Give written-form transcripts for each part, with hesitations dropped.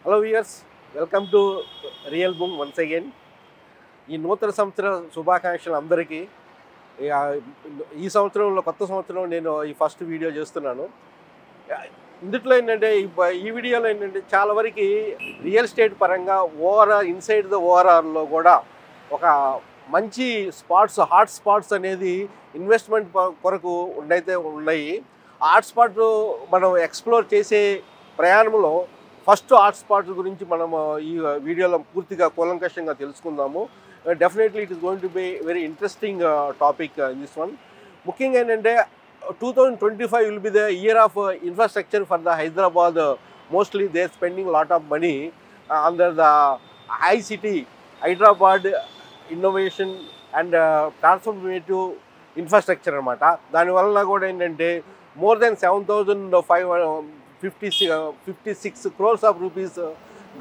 Hello viewers, welcome to real boom once again. ఈ నూతన సంవత్సర శుభాకాంక్షలు అందరికీ. ఈ సంవత్సరంలో కొత్త సంవత్సరం నేను ఈ ఫస్ట్ వీడియో చేస్తున్నాను. ఇందులో ఏంటంటే ఈ వీడియోలో ఏంటంటే చాలా వరకు రియల్ ఎస్టేట్ పరంగా ఓఆర్ఆర్ ఇన్సైడ్ ద ఓఆర్ఆర్లో కూడా ఒక మంచి స్పాట్స్, హాట్ స్పాట్స్ అనేది ఇన్వెస్ట్మెంట్ కొరకు ఉన్నాయి. ఆ హాట్ స్పాట్ మనం ఎక్స్ప్లోర్ చేసే ప్రయాణంలో ఫస్ట్ హాట్ స్పాట్ గురించి మనం ఈ వీడియోలో పూర్తిగా కూలంకషంగా తెలుసుకుందాము. Definitely it is going to be very interesting topic in this one. ముఖ్యంగా ఏంటంటే 2025 will be the year of infrastructure for the Hyderabad. Mostly they are spending lot of money under the high city Hyderabad innovation and transformative infrastructure అనమాట. దానివల్ల కూడా ఏంటంటే more than 7,556 crores of rupees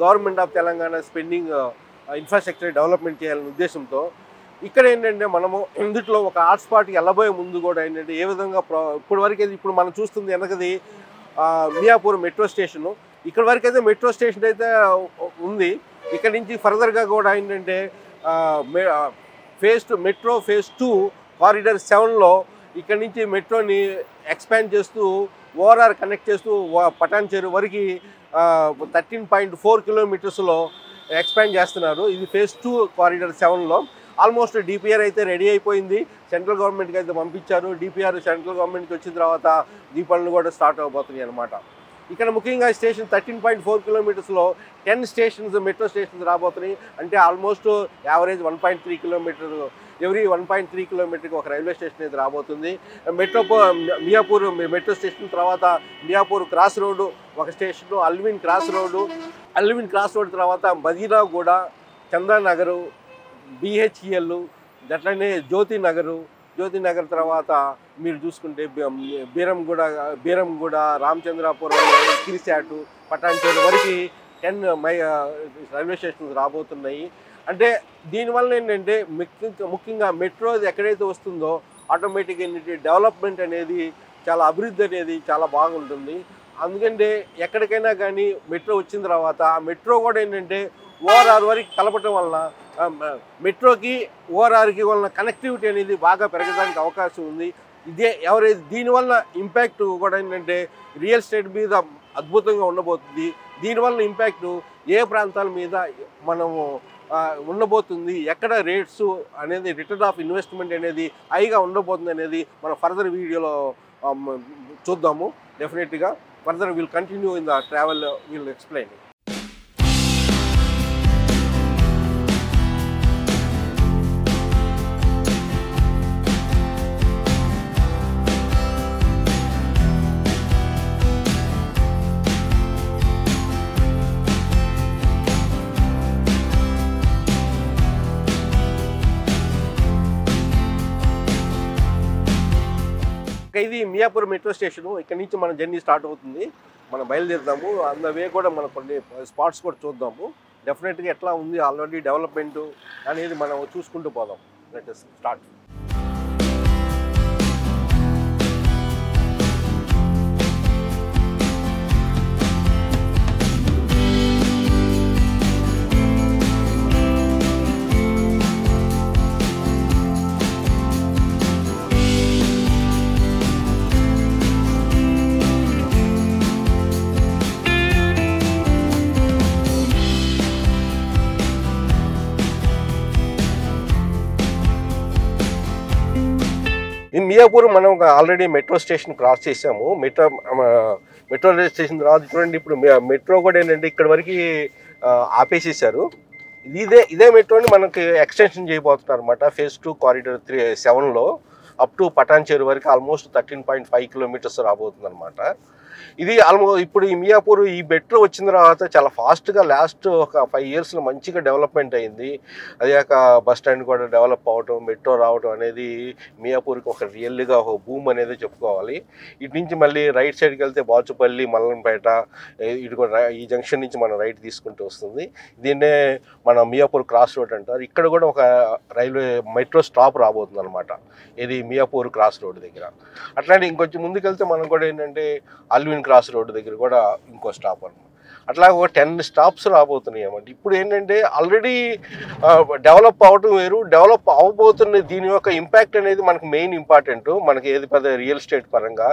government of Telangana spending infrastructure development చేయాలనే ఉద్దేశంతో ఇక్కడ ఏంటంటే మనము ఇందులో ఒక హాట్ స్పాట్కి వెళ్ళబోయే ముందు కూడా ఏంటంటే ఏ విధంగా ఇప్పుడు మనం చూస్తుంది వెనకది మియాపూర్ మెట్రో స్టేషను. ఇక్కడ వరకు అయితే మెట్రో స్టేషన్ అయితే ఉంది. ఇక్కడ నుంచి ఫర్దర్గా కూడా ఏంటంటే మెట్రో ఫేజ్ 2 కారిడార్ 7లో ఇక్కడ నుంచి మెట్రోని ఎక్స్పాండ్ చేస్తూ ఓఆర్ఆర్ కనెక్ట్ చేస్తూ పటాన్ చెరువు వరకు 13.4 కిలోమీటర్స్లో ఎక్స్పాండ్ చేస్తున్నారు. ఇది ఫేజ్ 2 కారిడార్ 7లో. ఆల్మోస్ట్ డిపిఆర్ అయితే రెడీ అయిపోయింది. సెంట్రల్ గవర్నమెంట్కి అయితే పంపించారు. డిపిఆర్ సెంట్రల్ గవర్నమెంట్కి వచ్చిన తర్వాత ఈ పనులు కూడా స్టార్ట్ అవబోతున్నాయి అనమాట. ఇక్కడ ముఖ్యంగా స్టేషన్ 13.4 కిలోమీటర్స్లో 10 స్టేషన్స్, మెట్రో స్టేషన్స్ రాబోతున్నాయి. అంటే ఆల్మోస్ట్ యావరేజ్ 1.3 కిలోమీటర్, ఎవ్రీ 1.3 కిలోమీటర్కి ఒక రైల్వే స్టేషన్ అయితే రాబోతుంది. మియాపూర్ మెట్రో స్టేషన్ తర్వాత మియాపూర్ క్రాస్ రోడ్డు ఒక స్టేషను, అల్విన్ క్రాస్ రోడ్ తర్వాత మదీనాగూడ, చందానగరు, బిహెచ్ఈఎల్, అట్లనే జ్యోతి నగర్ తర్వాత మీరు చూసుకుంటే బీరంగూడ, రామచంద్రాపురం, కిరిశాటు, పటాన్ చెరువు వరకు 10 రైల్వే స్టేషన్స్ రాబోతున్నాయి. అంటే దీనివల్ల ఏంటంటే ముఖ్యంగా మెట్రో ఎక్కడైతే వస్తుందో ఆటోమేటిక్గా ఏంటంటే డెవలప్మెంట్ అనేది చాలా అభివృద్ధి అనేది చాలా బాగుంటుంది. అందుకంటే ఎక్కడికైనా కానీ మెట్రో వచ్చిన తర్వాత ఆ మెట్రో కూడా ఏంటంటే ఓఆర్ఆర్ వరకు కలపటం వలన మెట్రోకి ఓఆర్ఆర్కి వలన కనెక్టివిటీ అనేది బాగా పెరగడానికి అవకాశం ఉంది. దీనివల్ల ఇంపాక్ట్ కూడా ఏంటంటే రియల్ ఎస్టేట్ మీద అద్భుతంగా ఉండబోతుంది. దీనివల్ల ఇంపాక్ట్ ఏ ప్రాంతాల మీద మనము ఉండబోతుంది, ఎక్కడ రేట్స్ అనేది రిటర్న్ ఆఫ్ ఇన్వెస్ట్మెంట్ అనేది హైగా ఉండబోతుంది అనేది మనం ఫర్దర్ వీడియోలో చూద్దాము. డెఫినెట్గా further will continue in the travel, will explain. ఇది మియాపూర్ మెట్రో స్టేషను. ఇక్కడ నుంచి మన జర్నీ స్టార్ట్ అవుతుంది. మనం బయలుదేరుతాము. అంద వే కూడా మనం కొన్ని స్పాట్స్ కూడా చూద్దాము. డెఫినెట్గా ఎట్లా ఉంది ఆల్రెడీ డెవలప్మెంట్ అనేది మనం చూసుకుంటూ పోదాం. Let us start. In Miyapur మనం ఆల్రెడీ మెట్రో స్టేషన్ క్రాస్ చేసాము. మెట్రో స్టేషన్ తర్వాత చూడండి, ఇప్పుడు మెట్రో కూడా ఏంటంటే ఇక్కడ వరకు ఆపేసేసారు. ఇదే మెట్రోని మనకి ఎక్స్టెన్షన్ చేయబోతున్నారు అనమాట. ఫేజ్ 2 కారిడార్ 7లో అప్ టు పటాన్ చెరువు వరకు ఆల్మోస్ట్ 13.5 కిలోమీటర్స్ రాబోతుంది అనమాట. ఇది ఇప్పుడు ఈ మియాపూర్ ఈ మెట్రో వచ్చిన తర్వాత చాలా ఫాస్ట్గా లాస్ట్ ఒక 5 ఇయర్స్లో మంచిగా డెవలప్మెంట్ అయింది. అదేకాక బస్ స్టాండ్ కూడా డెవలప్ అవ్వటం, మెట్రో రావటం అనేది మియాపూర్కి ఒక రియల్గా ఒక బూమ్ అనేది చెప్పుకోవాలి. ఇటు నుంచి మళ్ళీ రైట్ సైడ్కి వెళ్తే బాచుపల్లి, మల్లంపేట, ఇటు కూడా ఈ జంక్షన్ నుంచి మనం రైట్ తీసుకుంటూ వస్తుంది. దీన్నే మన మియాపూర్ క్రాస్ రోడ్ అంటారు. ఇక్కడ కూడా ఒక మెట్రో స్టాప్ రాబోతుంది అనమాట. ఇది మియాపూర్ క్రాస్ రోడ్ దగ్గర. అట్లాంటి ఇంకొంచెం ముందుకెళ్తే మనం కూడా ఏంటంటే అల్విన్ క్రాస్ రోడ్ దగ్గర కూడా ఇంకో స్టాప్ అనమాట. అట్లా ఒక 10 స్టాప్స్ రాబోతున్నాయి అన్నమాట. ఇప్పుడు ఏంటంటే ఆల్రెడీ డెవలప్ అవ్వటం వేరు, డెవలప్ అవ్వబోతున్న దీని యొక్క ఇంపాక్ట్ అనేది మనకు మెయిన్ ఇంపార్టెంట్. మనకి ఏది పెద్ద రియల్ ఎస్టేట్ పరంగా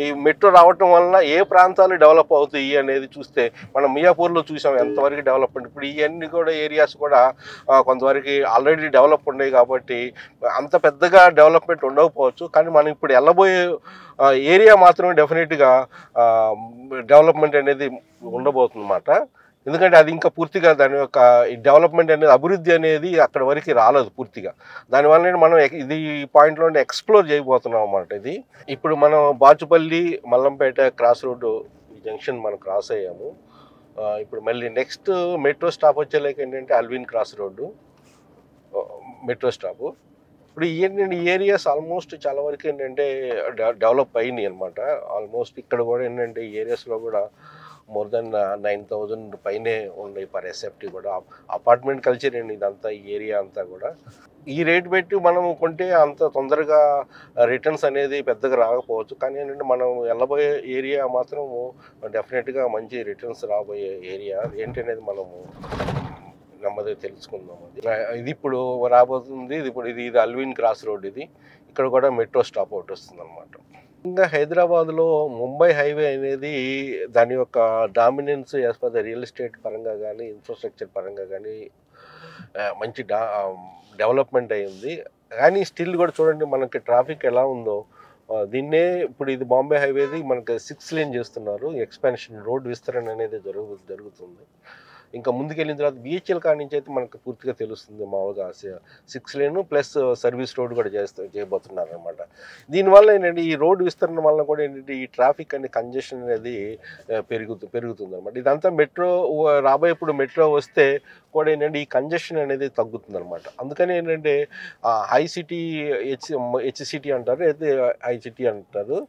ఈ మెట్రో రావటం వలన ఏ ప్రాంతాలు డెవలప్ అవుతాయి అనేది చూస్తే మనం మియాపూర్లో చూసాం ఎంతవరకు డెవలప్మెంట్. ఇప్పుడు ఇవన్నీ కూడా ఏరియాస్ కూడా కొంతవరకు ఆల్రెడీ డెవలప్ ఉన్నాయి కాబట్టి అంత పెద్దగా డెవలప్మెంట్ ఉండకపోవచ్చు. కానీ మనం ఇప్పుడు వెళ్ళబోయే ఏరియా మాత్రం డెఫినెట్గా డెవలప్మెంట్ అనేది ఉండబోతుందన్నమాట. ఎందుకంటే అది ఇంకా పూర్తిగా దాని యొక్క డెవలప్మెంట్ అనేది అభివృద్ధి అనేది అక్కడ వరకు రాలేదు పూర్తిగా. దానివల్ల మనం ఇది పాయింట్లో ఎక్స్ప్లోర్ చేయబోతున్నాం అన్నమాట. ఇది ఇప్పుడు మనం Bachupally Mallampet cross road junction మనం క్రాస్ అయ్యాము. ఇప్పుడు మళ్ళీ నెక్స్ట్ మెట్రో స్టాప్ వచ్చేలాగా ఏంటంటే Allwyn cross road metro stop. ఇప్పుడు ఏంటంటే ఈ ఏరియాస్ ఆల్మోస్ట్ చాలా వరకు ఏంటంటే డెవలప్ అయినాయి అనమాట. ఆల్మోస్ట్ ఇక్కడ కూడా ఏంటంటే ఈ ఏరియాస్లో కూడా మోర్ దెన్ 9,000 పైనే ఉన్నాయి పర్ ఎస్ఎఫ్టీ కూడా. అపార్ట్మెంట్ కల్చర్ అండి ఇదంతా, ఈ ఏరియా అంతా కూడా. ఈ రేటు పెట్టి మనం కొంటే అంత తొందరగా రిటర్న్స్ అనేది పెద్దగా రాకపోవచ్చు. కానీ ఏంటంటే మనం వెళ్ళబోయే ఏరియా మాత్రం డెఫినెట్గా మంచి రిటర్న్స్ రాబోయే ఏరియా ఏంటనేది మనము నెమ్మదిగా తెలుసుకుందాం. ఇది ఇప్పుడు రాబోతుంది. ఇది అల్విన్ క్రాస్ రోడ్. ఇది ఇక్కడ కూడా మెట్రో స్టాప్ ఒకటి వస్తుంది అనమాట. ఇంకా హైదరాబాద్లో ముంబై హైవే అనేది దాని యొక్క dominance as per the real estate పరంగా కానీ ఇన్ఫ్రాస్ట్రక్చర్ పరంగా కానీ మంచి డెవలప్మెంట్ అయ్యింది. కానీ స్టిల్ కూడా చూడండి మనకి ట్రాఫిక్ ఎలా ఉందో. దీన్నే ఇప్పుడు ఇది బాంబే హైవేది మనకి 6 లేన్ చేస్తున్నారు. ఎక్స్పాన్షన్ రోడ్ విస్తరణ అనేది జరుగుతుంది. ఇంకా ముందుకెళ్ళిన తర్వాత బిహెచ్ఎల్ కాడి నుంచి అయితే మనకు పూర్తిగా తెలుస్తుంది. మామూలుగా 6 లేన్ ప్లస్ సర్వీస్ రోడ్ కూడా చేయబోతున్నారు అనమాట. దీనివల్ల ఏంటంటే ఈ రోడ్డు విస్తరణ వల్ల కూడా ఏంటంటే ఈ ట్రాఫిక్ అనే కంజెషన్ అనేది పెరుగుతుంది అనమాట. ఇదంతా మెట్రో రాబోయేప్పుడు మెట్రో వస్తే కూడా ఏంటంటే ఈ కంజెషన్ అనేది తగ్గుతుంది అనమాట. అందుకని ఏంటంటే ఐసిటీ హెచ్సిటీ అంటారు, అయితే ఐసిటీ అంటారు.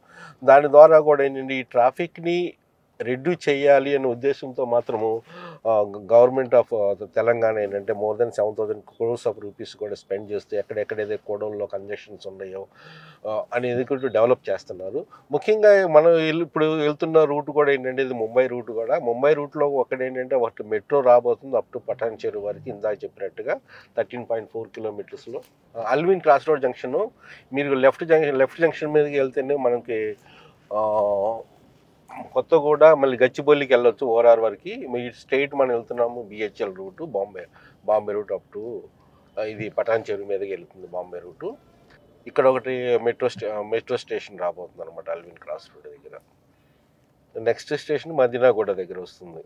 దాని ద్వారా కూడా ఏంటంటే ఈ ట్రాఫిక్ని రెడ్యూస్ చేయాలి అనే ఉద్దేశంతో మాత్రము గవర్నమెంట్ ఆఫ్ తెలంగాణ ఏంటంటే more then 7,000 crores of rupees కూడా స్పెండ్ చేస్తే ఎక్కడెక్కడైతే కోడౌన్లో కంజెషన్స్ ఉన్నాయో అనేది కూడా డెవలప్ చేస్తున్నారు. ముఖ్యంగా మనం ఇప్పుడు వెళ్తున్న రూట్ కూడా ఏంటంటే ఇది ముంబై రూట్ కూడా. ముంబై రూట్లో ఒకటి ఏంటంటే ఒకటి మెట్రో రాబోతుంది అప్ టు పటాన్ చెరువు వరకు. ఇందాక చెప్పినట్టుగా 13.4 కిలోమీటర్స్లో అల్విన్ క్రాస్ రోడ్ జంక్షన్. మీరు లెఫ్ట్ జంక్షన్ మీదకి వెళ్తేనే మనకి కొత్తగూడ మళ్ళీ గచ్చిబౌలికి వెళ్ళొచ్చు ఓఆర్ఆర్ వరకు. మీ స్ట్రైట్ మనం వెళ్తున్నాము BHEL route Bombay route up to ఇది పటాన్ చెరువు మీదకి వెళ్తుంది బాంబే రూటు. ఇక్కడ ఒకటి మెట్రో స్టేషన్ రాబోతుంది అనమాట అల్విన్ క్రాస్ రోడ్ దగ్గర. నెక్స్ట్ స్టేషన్ మదీనాగూడ దగ్గర వస్తుంది.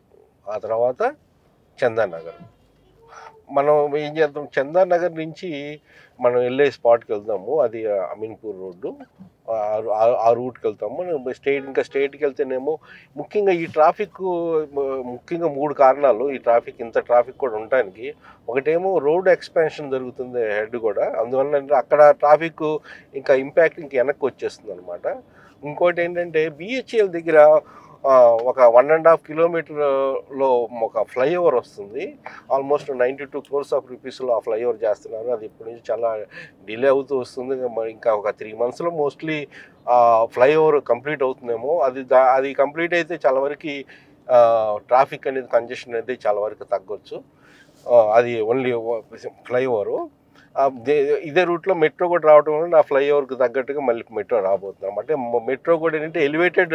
ఆ తర్వాత చందానగర్. మనం ఏం చేద్దాం, చందానగర్ నుంచి మనం వెళ్ళే స్పాట్కి వెళ్దాము. అది అమీన్పూర్ రోడ్డు. ఆ రూట్కి వెళ్తాము. ఇంకా స్ట్రైట్కి వెళ్తేనేమో ముఖ్యంగా ఈ ట్రాఫిక్ ముఖ్యంగా 3 కారణాలు ఈ ఇంత ట్రాఫిక్ కూడా ఉండడానికి. ఒకటేమో రోడ్ ఎక్స్పాన్షన్ జరుగుతుంది హెడ్ కూడా, అందువల్ల అంటే అక్కడ ట్రాఫిక్ ఇంకా ఇంపాక్ట్ ఇంక వెనక్కి వచ్చేస్తుంది అనమాట. ఇంకోటి ఏంటంటే బిహెచ్ఎల్ దగ్గర ఒక 1.5 కిలోమీటర్లో ఒక ఫ్లైఓవర్ వస్తుంది. ఆల్మోస్ట్ 92 crores ఆఫ్ రూపీస్లో ఆ ఫ్లైఓవర్ చేస్తున్నారు. అది ఇప్పటి నుంచి చాలా డిలే అవుతూ వస్తుంది. ఇంకా ఒక 3 monthsలో మోస్ట్లీ ఫ్లైఓవర్ కంప్లీట్ అవుతుందేమో. అది కంప్లీట్ అయితే చాలా వరకు ట్రాఫిక్ అనేది కంజెషన్ అనేది చాలా వరకు తగ్గొచ్చు. అది ఓన్లీ ఫ్లైఓవరు. ఇదే రూట్లో మెట్రో కూడా రావడం వల్ల ఆ ఫ్లైఓవర్కి తగ్గట్టుగా మళ్ళీ మెట్రో రాబోతుంది అన్నమాట. మెట్రో కూడా ఏంటంటే ఎలివేటెడ్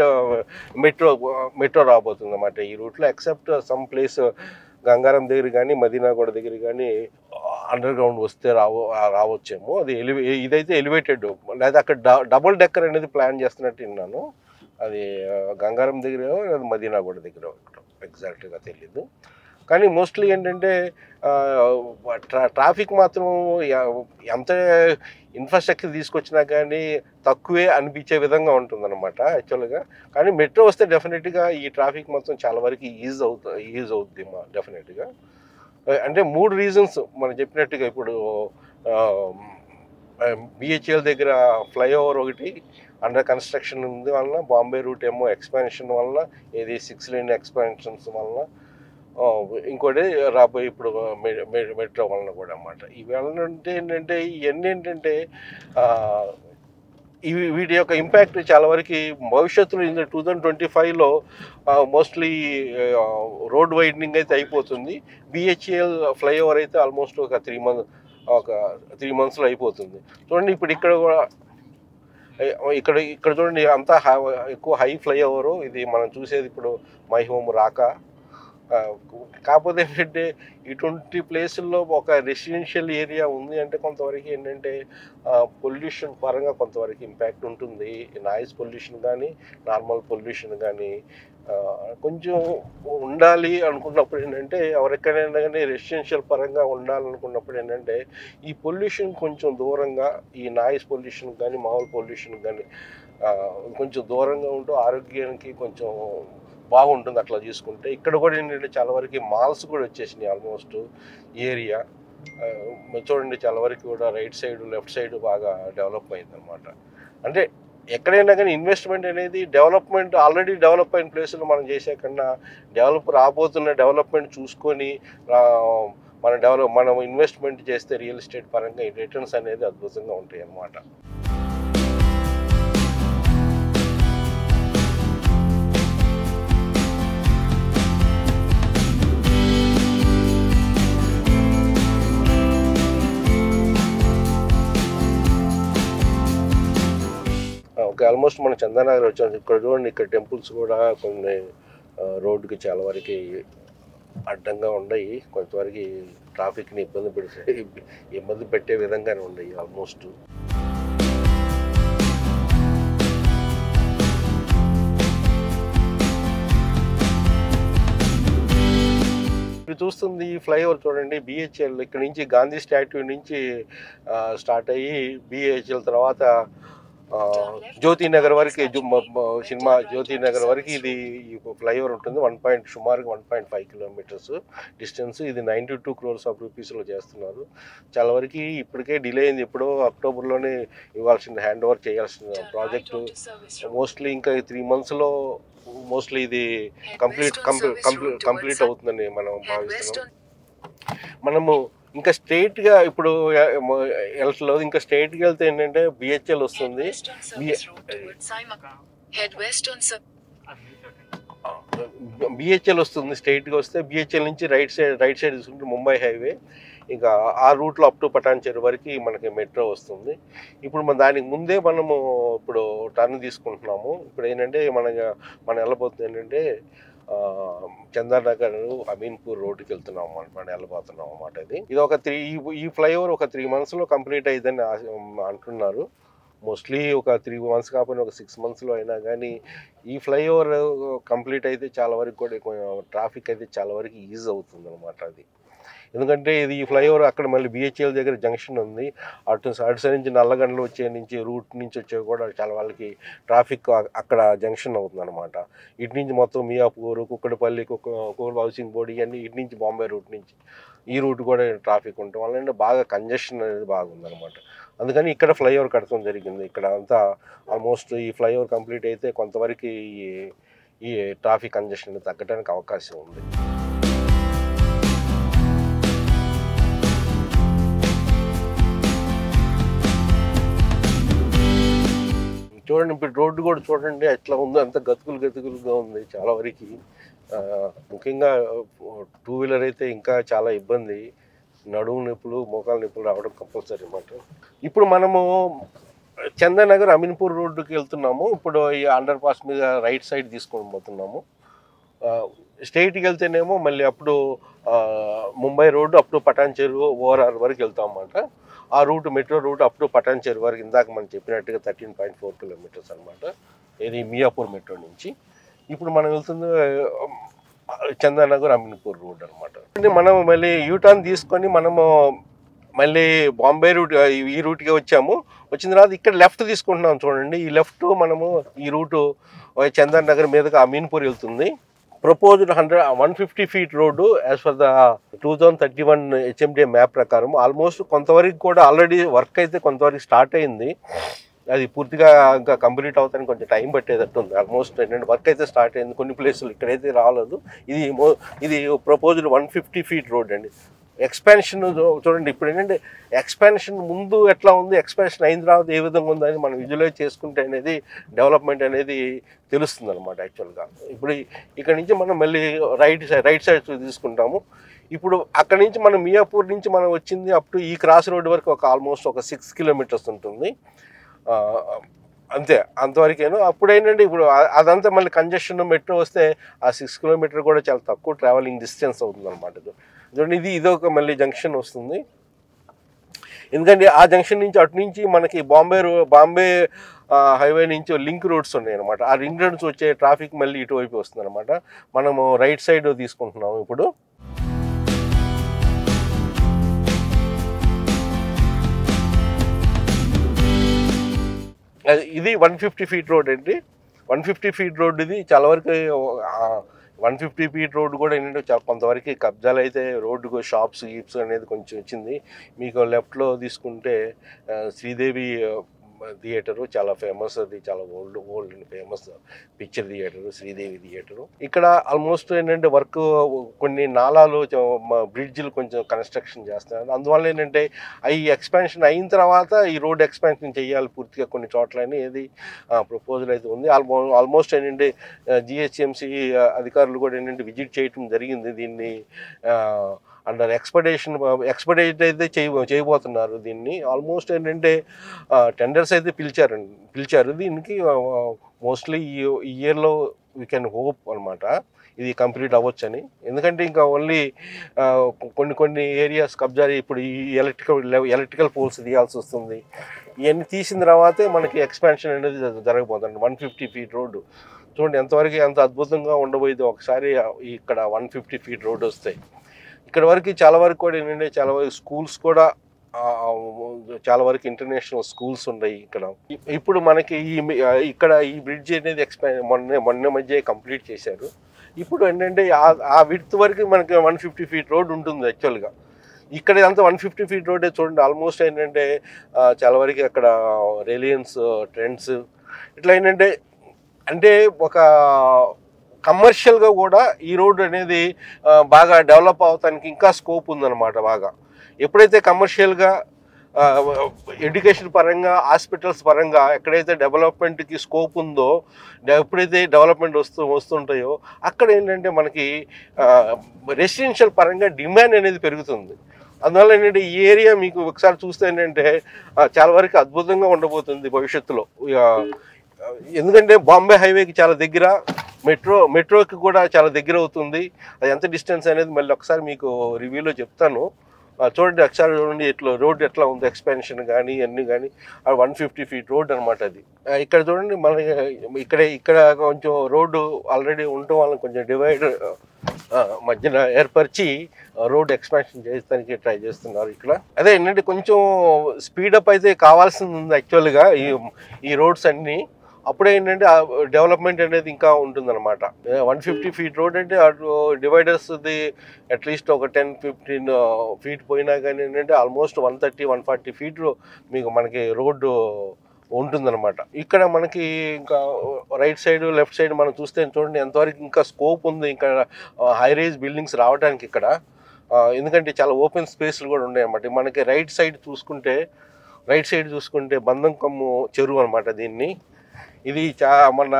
మెట్రో రాబోతుంది అన్నమాట ఈ రూట్లో. ఎక్సెప్ట్ సమ్ ప్లేస్ గంగారం దగ్గర కానీ మదీనాగూడ దగ్గర కానీ అండర్ గ్రౌండ్ వస్తే రావచ్చేమో. అది ఇదైతే ఎలివేటెడ్, లేదా అక్కడ డబుల్ డెక్కర్ అనేది ప్లాన్ చేస్తున్నట్టు విన్నాను. అది గంగారం దగ్గర మదీనాగూడ దగ్గర ఎగ్జాక్ట్గా తెలీదు. కానీ మోస్ట్లీ ఏంటంటే ట్రాఫిక్ మాత్రం ఎంత ఇన్ఫ్రాస్ట్రక్చర్ తీసుకొచ్చినా కానీ తక్కువే అనిపించే విధంగా ఉంటుందన్నమాట యాక్చువల్గా. కానీ మెట్రో వస్తే డెఫినెట్గా ఈ ట్రాఫిక్ మొత్తం చాలా వరకు ఈజ్ అవుతుంది డెఫినెట్గా. అంటే 3 రీజన్స్ మనం చెప్పినట్టుగా. ఇప్పుడు బిహెచ్ఎల్ దగ్గర ఫ్లైఓవర్ ఒకటి అండర్ కన్స్ట్రక్షన్ ఉంది వలన, బాంబే రూట్ ఏమో ఎక్స్పాన్షన్ వలన, ఇది 6 లేన్ ఎక్స్పాన్షన్స్ వలన, ఇంకోటి రాబోయే ఇప్పుడు మెట్రో వలన కూడా అన్నమాట. ఇవన్నీ ఏంటంటే ఇవన్నీ ఏంటంటే వీటి యొక్క ఇంపాక్ట్ చాలా వరకు భవిష్యత్తులో 2025లో మోస్ట్లీ రోడ్ వైడనింగ్ అయితే అయిపోతుంది. బిహెచ్ఎల్ ఫ్లైఓవర్ అయితే ఆల్మోస్ట్ ఒక 3 monthsలో అయిపోతుంది. చూడండి ఇప్పుడు ఇక్కడ కూడా ఇక్కడ చూడండి అంతా ఎక్కువ హై ఫ్లైఓవరు. ఇది మనం చూసేది ఇప్పుడు మై హోమ్ రాకా. కాకపోతే ఏంటంటే ఇటువంటి ప్లేసుల్లో ఒక రెసిడెన్షియల్ ఏరియా ఉంది అంటే కొంతవరకు ఏంటంటే పొల్యూషన్ పరంగా కొంతవరకు ఇంపాక్ట్ ఉంటుంది. నాయిస్ పొల్యూషన్ కానీ నార్మల్ పొల్యూషన్ కానీ కొంచెం ఉండాలి అనుకున్నప్పుడు ఏంటంటే ఎవరికైనా కానీ రెసిడెన్షియల్ పరంగా ఉండాలనుకున్నప్పుడు ఏంటంటే ఈ పొల్యూషన్ కొంచెం దూరంగా, ఈ నాయిస్ పొల్యూషన్ కానీ మామూలు పొల్యూషన్ కానీ కొంచెం దూరంగా ఉంటూ ఆరోగ్యానికి కొంచెం బాగుంటుంది అట్లా చూసుకుంటే. ఇక్కడ కూడా ఏంటంటే చాలా వరకు మాల్స్ కూడా వచ్చేసినాయి ఆల్మోస్ట్ ఏరియా. చూడండి చాలా వరకు కూడా రైట్ సైడ్ లెఫ్ట్ సైడ్ బాగా డెవలప్ అయిందనమాట. అంటే ఎక్కడైనా కానీ ఇన్వెస్ట్మెంట్ అనేది డెవలప్మెంట్ ఆల్రెడీ డెవలప్ అయిన ప్లేసులు మనం చేసే కన్నా రాబోతున్న డెవలప్మెంట్ చూసుకొని మనం ఇన్వెస్ట్మెంట్ చేస్తే రియల్ ఎస్టేట్ పరంగా ఈ రిటర్న్స్ అనేది అద్భుతంగా ఉంటాయి అన్నమాట. ఓకే, ఆల్మోస్ట్ మనం చందానగర్ వచ్చాం. ఇక్కడ చూడండి, ఇక్కడ టెంపుల్స్ కూడా కొన్ని రోడ్డుకి చాలా వరకు అడ్డంగా ఉన్నాయి. కొంతవరకు ట్రాఫిక్ని ఇబ్బంది పెట్టే విధంగానే ఉన్నాయి ఆల్మోస్ట్. మీరు చూస్తుంది ఈ ఫ్లైఓవర్ చూడండి, బిహెచ్ఎల్ ఇక్కడ నుంచి గాంధీ స్టాట్యూ నుంచి స్టార్ట్ అయ్యి బిహెచ్ఎల్ తర్వాత జ్యోతినగర్ వరకు సినిమా జ్యోతినగర్ వరకు ఇది ఫ్లైఓవర్ ఉంటుంది. సుమారుగా 1.5 kilometers డిస్టెన్స్. ఇది 92 crores రూపీస్లో చేస్తున్నారు. చాలా వరకు ఇప్పటికే డిలే అయింది. ఎప్పుడో అక్టోబర్లోనే ఇవ్వాల్సిన హ్యాండ్ ఓవర్ చేయాల్సిన ప్రాజెక్టు మోస్ట్లీ ఇంకా 3 monthsలో మోస్ట్లీ ఇది కంప్లీట్ అవుతుందని మనం భావిస్తున్నాం. మనము ఇంకా స్ట్రైట్గా ఇప్పుడు వెళ్ళట్లేదు. ఇంకా స్ట్రైట్గా వెళ్తే ఏంటంటే బిహెచ్ఎల్ వస్తుంది. బిహెచ్ఎల్ వస్తుంది. స్ట్రైట్గా వస్తే బిహెచ్ఎల్ నుంచి రైట్ సైడ్ తీసుకుంటే ముంబై హైవే. ఇంకా ఆ రూట్లో అప్ టు పటాన్ చెరు వరకు మనకి మెట్రో వస్తుంది. ఇప్పుడు దానికి ముందే మనము ఇప్పుడు టర్న్ తీసుకుంటున్నాము. ఇప్పుడు ఏంటంటే మనం వెళ్ళబోతుంది ఏంటంటే చందానగర్ అమీన్పూర్ రోడ్డుకి వెళ్తున్నాం మనం వెళ్ళబోతున్నాం అన్నమాట. ఇది ఒక ఈ ఫ్లైఓవర్ ఒక 3 monthsలో కంప్లీట్ అయ్యిందని అంటున్నారు. మోస్ట్లీ ఒక 3 months కాకపోయినా ఒక 6 monthsలో అయినా కానీ ఈ ఫ్లైఓవర్ కంప్లీట్ అయితే చాలా వరకు కూడా ట్రాఫిక్ అయితే చాలా వరకు ఈజీ అవుతుంది అనమాట. అది ఎందుకంటే ఈ ఫ్లైఓవర్ అక్కడ మళ్ళీ బిహెచ్ఎల్ దగ్గర జంక్షన్ ఉంది. అటు సైడ్ నుంచి నల్లగండ్లు రూట్ నుంచి వచ్చే కూడా చాలా వాళ్ళకి ట్రాఫిక్ అక్కడ జంక్షన్ అవుతుంది అనమాట. ఇటు నుంచి మొత్తం మియాపూర్, కుక్కడపల్లి, కుక్కడపల్లి హౌసింగ్ బోర్డు ఇవన్నీ ఇటు నుంచి బాంబే రూట్ నుంచి ఈ రూట్ కూడా ట్రాఫిక్ ఉండటం వల్ల బాగా కంజెషన్ అనేది బాగుందన్నమాట. అందుకని ఇక్కడ ఫ్లైఓవర్ కట్టడం జరిగింది. ఇక్కడ అంతా ఆల్మోస్ట్ ఈ ఫ్లైఓవర్ కంప్లీట్ అయితే కొంతవరకు ఈ ట్రాఫిక్ కంజెషన్ తగ్గడానికి అవకాశం ఉంది. చూడండి ఇప్పుడు రోడ్డు కూడా చూడండి ఎట్లా ఉందో, అంత గతుకులుగా ఉంది చాలా వరకు. ముఖ్యంగా 2-wheeler అయితే ఇంకా చాలా ఇబ్బంది. నడుము నొప్పులు, మోకాల నొప్పులు రావడం కంపల్సరీ అన్నమాట. ఇప్పుడు మనము చందానగర్ అమీన్పూర్ రోడ్డుకి వెళ్తున్నాము. ఇప్పుడు ఈ అండర్ పాస్ మీద రైట్ సైడ్ తీసుకొని పోతున్నాము. స్ట్రైట్కి వెళ్తేనేమో మళ్ళీ అప్పుడు Mumbai road up to Patancheru ORR వరకు వెళ్తాం అన్నమాట. ఆ route metro route up to Patancheru వరకు ఇందాక మనం చెప్పినట్టుగా 13.4 kilometers అనమాట. ఇది మియాపూర్ మెట్రో నుంచి. ఇప్పుడు మనం వెళ్తుంది చందానగర్ అమీన్పూర్ రోడ్ అనమాట. మనం మళ్ళీ యూటర్న్ తీసుకొని మనము మళ్ళీ బాంబే రూట్ ఈ రూట్కి వచ్చాము. వచ్చిన తర్వాత ఇక్కడ లెఫ్ట్ తీసుకుంటున్నాం చూడండి. ఈ లెఫ్ట్ మనము ఈ రూటు చందానగర్ మీదుగా అమీన్పూర్ వెళ్తుంది. Proposed 150 feet road as for the 2031 HMDA map ప్రకారం. ఆల్మోస్ట్ కొంతవరకు కూడా ఆల్రెడీ వర్క్ అయితే కొంతవరకు స్టార్ట్ అయింది. అది పూర్తిగా ఇంకా కంప్లీట్ అవుతానికి కొంచెం టైం పట్టేటట్టు ఉంది. ఆల్మోస్ట్ ఏంటంటే వర్క్ అయితే స్టార్ట్ అయింది. కొన్ని ప్లేసులు ఇక్కడైతే రాలేదు. ఇది ప్రపోజ్డ్ 150 feet రోడ్ అండి. ఎక్స్పాన్షన్ చూడండి. ఇప్పుడు ఏంటంటే ఎక్స్పాన్షన్ ముందు ఎట్లా ఉంది, ఎక్స్పాన్షన్ అయిన తర్వాత ఏ విధంగా ఉందని మనం విజువలైజ్ చేసుకుంటే అనేది డెవలప్మెంట్ అనేది తెలుస్తుంది అనమాట యాక్చువల్గా. ఇప్పుడు ఇక్కడ నుంచి మనం మళ్ళీ రైట్ సైడ్ తీసుకుంటాము. ఇప్పుడు అక్కడి నుంచి మనం మియాపూర్ నుంచి మనం వచ్చింది అప్ టు ఈ క్రాస్ రోడ్ వరకు ఆల్మోస్ట్ ఒక 6 కిలోమీటర్స్ ఉంటుంది అంతే, అంతవరకేను. అప్పుడు ఏంటంటే ఇప్పుడు అదంతా మళ్ళీ కంజెషన్ మెట్రో వస్తే ఆ 6 కిలోమీటర్ కూడా చాలా తక్కువ ట్రావెలింగ్ డిస్టెన్స్ అవుతుంది అనమాట. చూడండి, ఇదొక మళ్ళీ జంక్షన్ వస్తుంది. ఎందుకంటే ఆ జంక్షన్ నుంచి అటు నుంచి మనకి బాంబే హైవే నుంచి లింక్ రోడ్స్ ఉన్నాయి అనమాట. ఆ లింక్ రోడ్స్ వచ్చే ట్రాఫిక్ మళ్ళీ ఇటువైపు వస్తుంది అనమాట. మనము రైట్ సైడ్ తీసుకుంటున్నాము ఇప్పుడు. ఇది 150 ఫీట్ రోడ్ అండి. 150 ఫీట్ రోడ్ ఇది. చాలా వరకు 150 ఫీట్ రోడ్ కూడా ఏంటంటే కొంతవరకు కబ్జాలు అయితే రోడ్డుకు షాప్స్ గీప్స్ అనేది కొంచెం వచ్చింది. మీకు లెఫ్ట్లో తీసుకుంటే శ్రీదేవి థియేటరు చాలా ఫేమస్, అది చాలా old and famous picture theatre, Sridevi theatre. ఇక్కడ ఆల్మోస్ట్ ఏంటంటే వర్క్ కొన్ని నాలాలు బ్రిడ్జిలు కొంచెం కన్స్ట్రక్షన్ చేస్తున్నారు. అందువల్ల ఏంటంటే ఈ ఎక్స్పాన్షన్ అయిన తర్వాత ఈ రోడ్ ఎక్స్పాన్షన్ చేయాలి పూర్తిగా కొన్ని చోట్ల అనేది ప్రపోజల్ అయితే ఉంది. ఆల్మోస్ట్ ఏంటంటే జిహెచ్ఎంసీ అధికారులు కూడా ఏంటంటే విజిట్ చేయటం జరిగింది. దీన్ని అండర్ ఎక్స్పెడైట్ అయితే చేయబోతున్నారు దీన్ని. ఆల్మోస్ట్ ఏంటంటే టెండర్స్ అయితే పిలిచారు దీనికి. మోస్ట్లీ ఈ ఇయర్లో వీ కెన్ హోప్ అనమాట ఇది కంప్లీట్ అవ్వచ్చని. ఎందుకంటే ఇంకా ఓన్లీ కొన్ని ఏరియాస్ కబ్జా, ఇప్పుడు ఈ ఎలక్ట్రికల్ పోల్స్ తీయాల్సి వస్తుంది. ఇవన్నీ తీసిన తర్వాతే మనకి ఎక్స్పాన్షన్ అనేది జరగబోతుంది. 150 ఫీట్ రోడ్డు చూడండి ఎంత అద్భుతంగా ఉండబోయేది ఒకసారి ఇక్కడ 150 ఫీట్ రోడ్డు వస్తాయి. ఇక్కడ వరకు చాలా వరకు కూడా ఏంటంటే చాలా వరకు స్కూల్స్ కూడా చాలా వరకు ఇంటర్నేషనల్ స్కూల్స్ ఉన్నాయి ఇక్కడ. ఇప్పుడు మనకి ఇక్కడ ఈ బ్రిడ్జ్ అనేది మొన్న మధ్య కంప్లీట్ చేశారు. ఇప్పుడు ఏంటంటే ఆ విడ్త్ వరకు మనకి 150 ఫీట్ రోడ్ ఉంటుంది యాక్చువల్గా. ఇక్కడ అంతా 150 ఫీట్ రోడ్డే చూడండి. ఆల్మోస్ట్ ఏంటంటే చాలా వరకు అక్కడ రిలయన్స్ ట్రెండ్స్ ఇట్లా ఏంటంటే ఒక కమర్షియల్గా కూడా ఈ రోడ్ అనేది బాగా డెవలప్ అవటానికి ఇంకా స్కోప్ ఉందన్నమాట. బాగా ఎప్పుడైతే కమర్షియల్గా ఎడ్యుకేషన్ పరంగా హాస్పిటల్స్ పరంగా ఎక్కడైతే డెవలప్మెంట్కి స్కోప్ ఉందో, ఎప్పుడైతే డెవలప్మెంట్ వస్తుంటాయో అక్కడ ఏంటంటే మనకి రెసిడెన్షియల్ పరంగా డిమాండ్ అనేది పెరుగుతుంది. అందువల్ల ఏంటంటే ఈ ఏరియా మీకు ఒకసారి చూస్తే ఏంటంటే చాలా వరకు అద్భుతంగా ఉండబోతుంది భవిష్యత్తులో. ఎందుకంటే బాంబే హైవేకి చాలా దగ్గర, మెట్రోకి కూడా చాలా దగ్గర అవుతుంది. అది ఎంత డిస్టెన్స్ అనేది మళ్ళీ ఒకసారి మీకు రివ్యూలో చెప్తాను. చూడండి ఒకసారి చూడండి రోడ్ ఎట్లా ఉంది, ఎక్స్పాన్షన్ కానీ అన్నీ కానీ. 150 ఫీట్ రోడ్ అనమాట అది. ఇక్కడ చూడండి మన ఇక్కడ కొంచెం రోడ్డు ఆల్రెడీ ఉండటం వల్ల కొంచెం డివైడర్ మధ్యన ఏర్పరిచి రోడ్ ఎక్స్పాన్షన్ చేయడానికి ట్రై చేస్తున్నారు ఇక్కడ. అదే ఏంటంటే కొంచెం స్పీడప్ అయితే కావాల్సింది ఉంది యాక్చువల్గా ఈ రోడ్స్ అన్నీ. అప్పుడే ఏంటంటే డెవలప్మెంట్ అనేది ఇంకా ఉంటుందన్నమాట. 150 ఫీట్ రోడ్ అంటే అటు డివైడర్స్ది అట్లీస్ట్ ఒక 10-15 ఫీట్ పోయినా కానీ ఏంటంటే ఆల్మోస్ట్ 130-140 ఫీట్ మీకు మనకి రోడ్డు ఉంటుందన్నమాట. ఇక్కడ మనకి ఇంకా రైట్ సైడ్ లెఫ్ట్ సైడ్ మనం చూస్తే చూడండి ఎంతవరకు ఇంకా స్కోప్ ఉంది ఇంకా హై రైజ్ బిల్డింగ్స్ రావడానికి ఇక్కడ. ఎందుకంటే చాలా ఓపెన్ స్పేస్లు కూడా ఉన్నాయి అన్నమాట. మనకి రైట్ సైడ్ చూసుకుంటే బంధంకొమ్ము చెరువు అనమాట దీన్ని. ఇది మన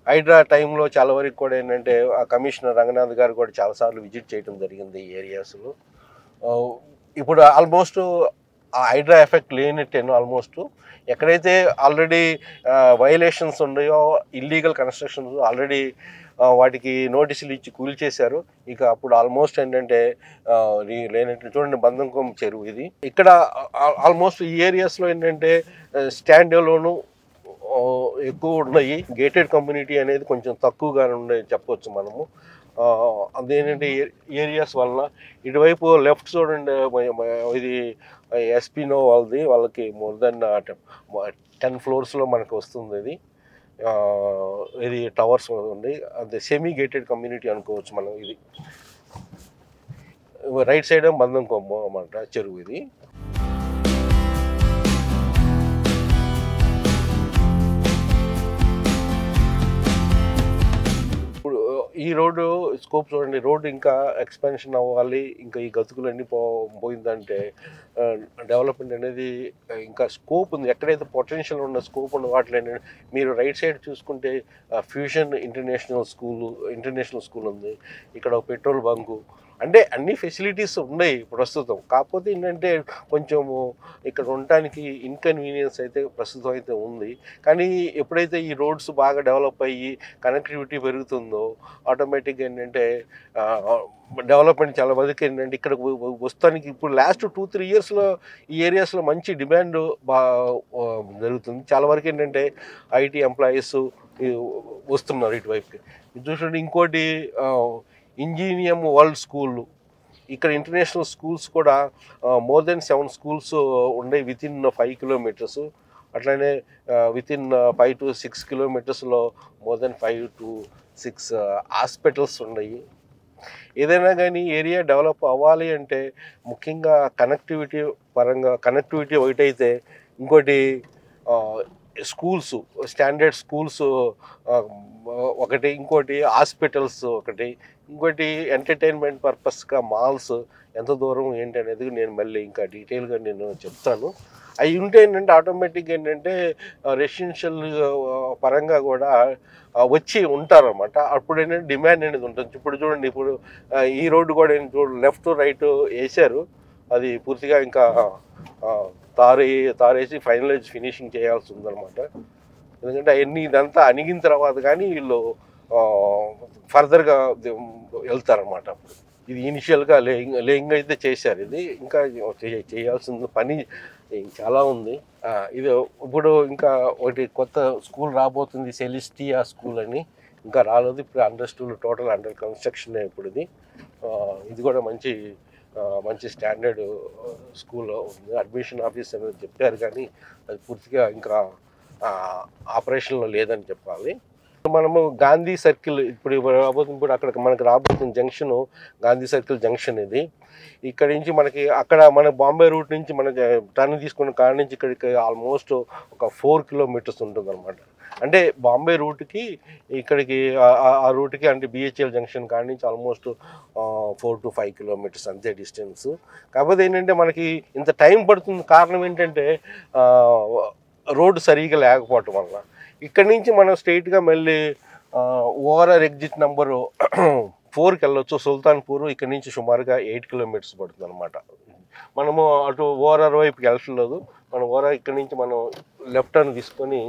హైడ్రా టైంలో చాలా వరకు కూడా ఏంటంటే ఆ కమిషనర్ రంగనాథ్ గారు కూడా చాలాసార్లు విజిట్ చేయడం జరిగింది ఈ ఏరియాస్లో. ఇప్పుడు ఆల్మోస్ట్ ఆ హైడ్రా ఎఫెక్ట్ లేనట్టేను. ఆల్మోస్ట్ ఎక్కడైతే ఆల్రెడీ వైలేషన్స్ ఉన్నాయో, ఇల్లీగల్ కన్స్ట్రక్షన్స్ ఆల్రెడీ వాటికి నోటీసులు ఇచ్చి కూల్చేశారు. ఇక అప్పుడు ఆల్మోస్ట్ ఏంటంటే లేనట్టు చూడండి బంధంకొమ్ము చెరువు ఇది. ఇక్కడ ఆల్మోస్ట్ ఈ ఏరియాస్లో ఏంటంటే స్టాండ్లోను ఎక్కువ ఉన్నాయి. గేటెడ్ కమ్యూనిటీ అనేది కొంచెం తక్కువగా చెప్పవచ్చు మనము. అదేంటంటే ఏరియాస్ వలన. ఇటువైపు లెఫ్ట్ చూడండి ఇది ఎస్పీనో వాళ్ళకి మోర్ దెన్ 10 ఫ్లోర్స్లో మనకు వస్తుంది. ఇది టవర్స్ ఉంది. అది సెమీ గేటెడ్ కమ్యూనిటీ అనుకోవచ్చు మనం. ఇది రైట్ సైడ్ బంధంకొమ్ము అన్నమాట చెరువు ఇది. ఈ రోడ్డు స్కోప్ చూడండి, రోడ్డు ఇంకా ఎక్స్పాన్షన్ అవ్వాలి, ఇంకా ఈ గతుకులన్నీ పోయిందంటే డెవలప్మెంట్ అనేది ఇంకా స్కోప్ ఉంది. ఎక్కడైతే పొటెన్షియల్ ఉన్న స్కోప్ ఉన్న వాటిలో మీరు రైట్ సైడ్ చూసుకుంటే ఫ్యూషన్ ఇంటర్నేషనల్ స్కూల్ ఉంది, ఇక్కడ ఒక పెట్రోల్ బంకు, అంటే అన్ని ఫెసిలిటీస్ ఉన్నాయి ప్రస్తుతం. కాకపోతే ఏంటంటే కొంచెము ఇక్కడ ఉండటానికి ఇన్కన్వీనియన్స్ అయితే ప్రస్తుతం అయితే ఉంది. కానీ ఎప్పుడైతే ఈ రోడ్స్ బాగా డెవలప్ అయ్యి కనెక్టివిటీ పెరుగుతుందో ఆటోమేటిక్గా ఏంటంటే డెవలప్మెంట్ చాలా మందికి ఏంటంటే ఇక్కడ వస్తానికి ఇప్పుడు లాస్ట్ 2-3 ఇయర్స్లో ఈ ఏరియాస్లో మంచి డిమాండ్ జరుగుతుంది. చాలా వరకు ఏంటంటే ఐటీ ఎంప్లాయీస్ వస్తున్నారు ఇటువైపుకి. చూడండి, ఇంకోటి ఇంజనీరింగ్ వరల్డ్ స్కూల్, ఇక్కడ ఇంటర్నేషనల్ స్కూల్స్ కూడా మోర్ దెన్ 7 స్కూల్స్ ఉన్నాయి వితిన్ 5 కిలోమీటర్స్. అట్లానే వితిన్ 5 to 6 కిలోమీటర్స్లో మోర్ దెన్ 5 to 6 హాస్పిటల్స్ ఉన్నాయి. ఏదైనా కానీ ఏరియా డెవలప్ అవ్వాలి అంటే ముఖ్యంగా కనెక్టివిటీ ఒకటైతే, ఇంకోటి స్కూల్స్, స్టాండర్డ్ స్కూల్స్ ఒకటి, ఇంకోటి హాస్పిటల్స్ ఒకటి, ఇంకోటి ఎంటర్టైన్మెంట్ పర్పస్గా మాల్స్ ఎంత దూరం ఏంటి అనేది నేను మళ్ళీ ఇంకా డీటెయిల్గా నేను చెప్తాను. అవి ఉంటే ఏంటంటే ఆటోమేటిక్గా ఏంటంటే రెసిడెన్షియల్ పరంగా కూడా వచ్చి ఉంటారన్నమాట. అప్పుడు ఏంటంటే డిమాండ్ అనేది ఉంటుంది. ఇప్పుడు చూడండి, ఇప్పుడు ఈ రోడ్డు కూడా లెఫ్ట్ రైట్ వేసారు, అది పూర్తిగా ఇంకా తారేసి ఫినిషింగ్ చేయాల్సి ఉందన్నమాట. ఎందుకంటే ఇదంతా అణిగిన తర్వాత కానీ వీళ్ళు ఫర్దర్గా వెళ్తారన్నమాట. అప్పుడు ఇది ఇనిషియల్గా లేయింగ్ అయితే చేశారు, ఇది ఇంకా చేయాల్సిన పని చాలా ఉంది. ఇది ఇప్పుడు ఇంకా ఒకటి కొత్త స్కూల్ రాబోతుంది, సెలిస్టియా స్కూల్ అని, ఇంకా రాలేదు. ఇప్పుడు టోటల్ అండర్ కన్స్ట్రక్షన్ ఇప్పుడు ఇది కూడా మంచి స్టాండర్డ్ స్కూల్ ఉంది. అడ్మిషన్ ఆఫీస్ అనేది చెప్పారు కానీ అది పూర్తిగా ఇంకా ఆపరేషన్లో లేదని చెప్పాలి. మనము గాంధీ సర్కిల్ ఇప్పుడు అక్కడ మనకు రాబోతున్న జంక్షన్ గాంధీ సర్కిల్ జంక్షన్. ఇది ఇక్కడ నుంచి అక్కడ మన బాంబే రూట్ నుంచి మనకి టర్న్ తీసుకున్న కాడ నుంచి ఇక్కడికి ఆల్మోస్ట్ ఒక 4 కిలోమీటర్స్ ఉంటుంది అనమాట. అంటే బాంబే రూట్కి ఇక్కడికి ఆ రూట్కి అంటే బిహెచ్ఎల్ జంక్షన్ కాడ నుంచి ఆల్మోస్ట్ 4 to 5 కిలోమీటర్స్ అంతే డిస్టెన్స్. కాకపోతే ఏంటంటే మనకి ఇంత టైం పడుతుంది, కారణం ఏంటంటే రోడ్డు సరిగా లేకపోవటం వల్ల. ఇక్కడి నుంచి మనం స్ట్రైట్గా మళ్ళీ ఓఆర్ఆర్ ఎగ్జిట్ నెంబరు 4కి వెళ్ళొచ్చు, సుల్తాన్పూర్. ఇక్కడ నుంచి సుమారుగా 8 కిలోమీటర్స్ పడుతుంది అనమాట. మనము అటు ఓఆర్ఆర్ వైపుకి వెళ్ళలేదు, మనం ఓఆర్ఆర్ ఇక్కడ నుంచి మనం లెఫ్ట్ టర్న్ తీసుకొని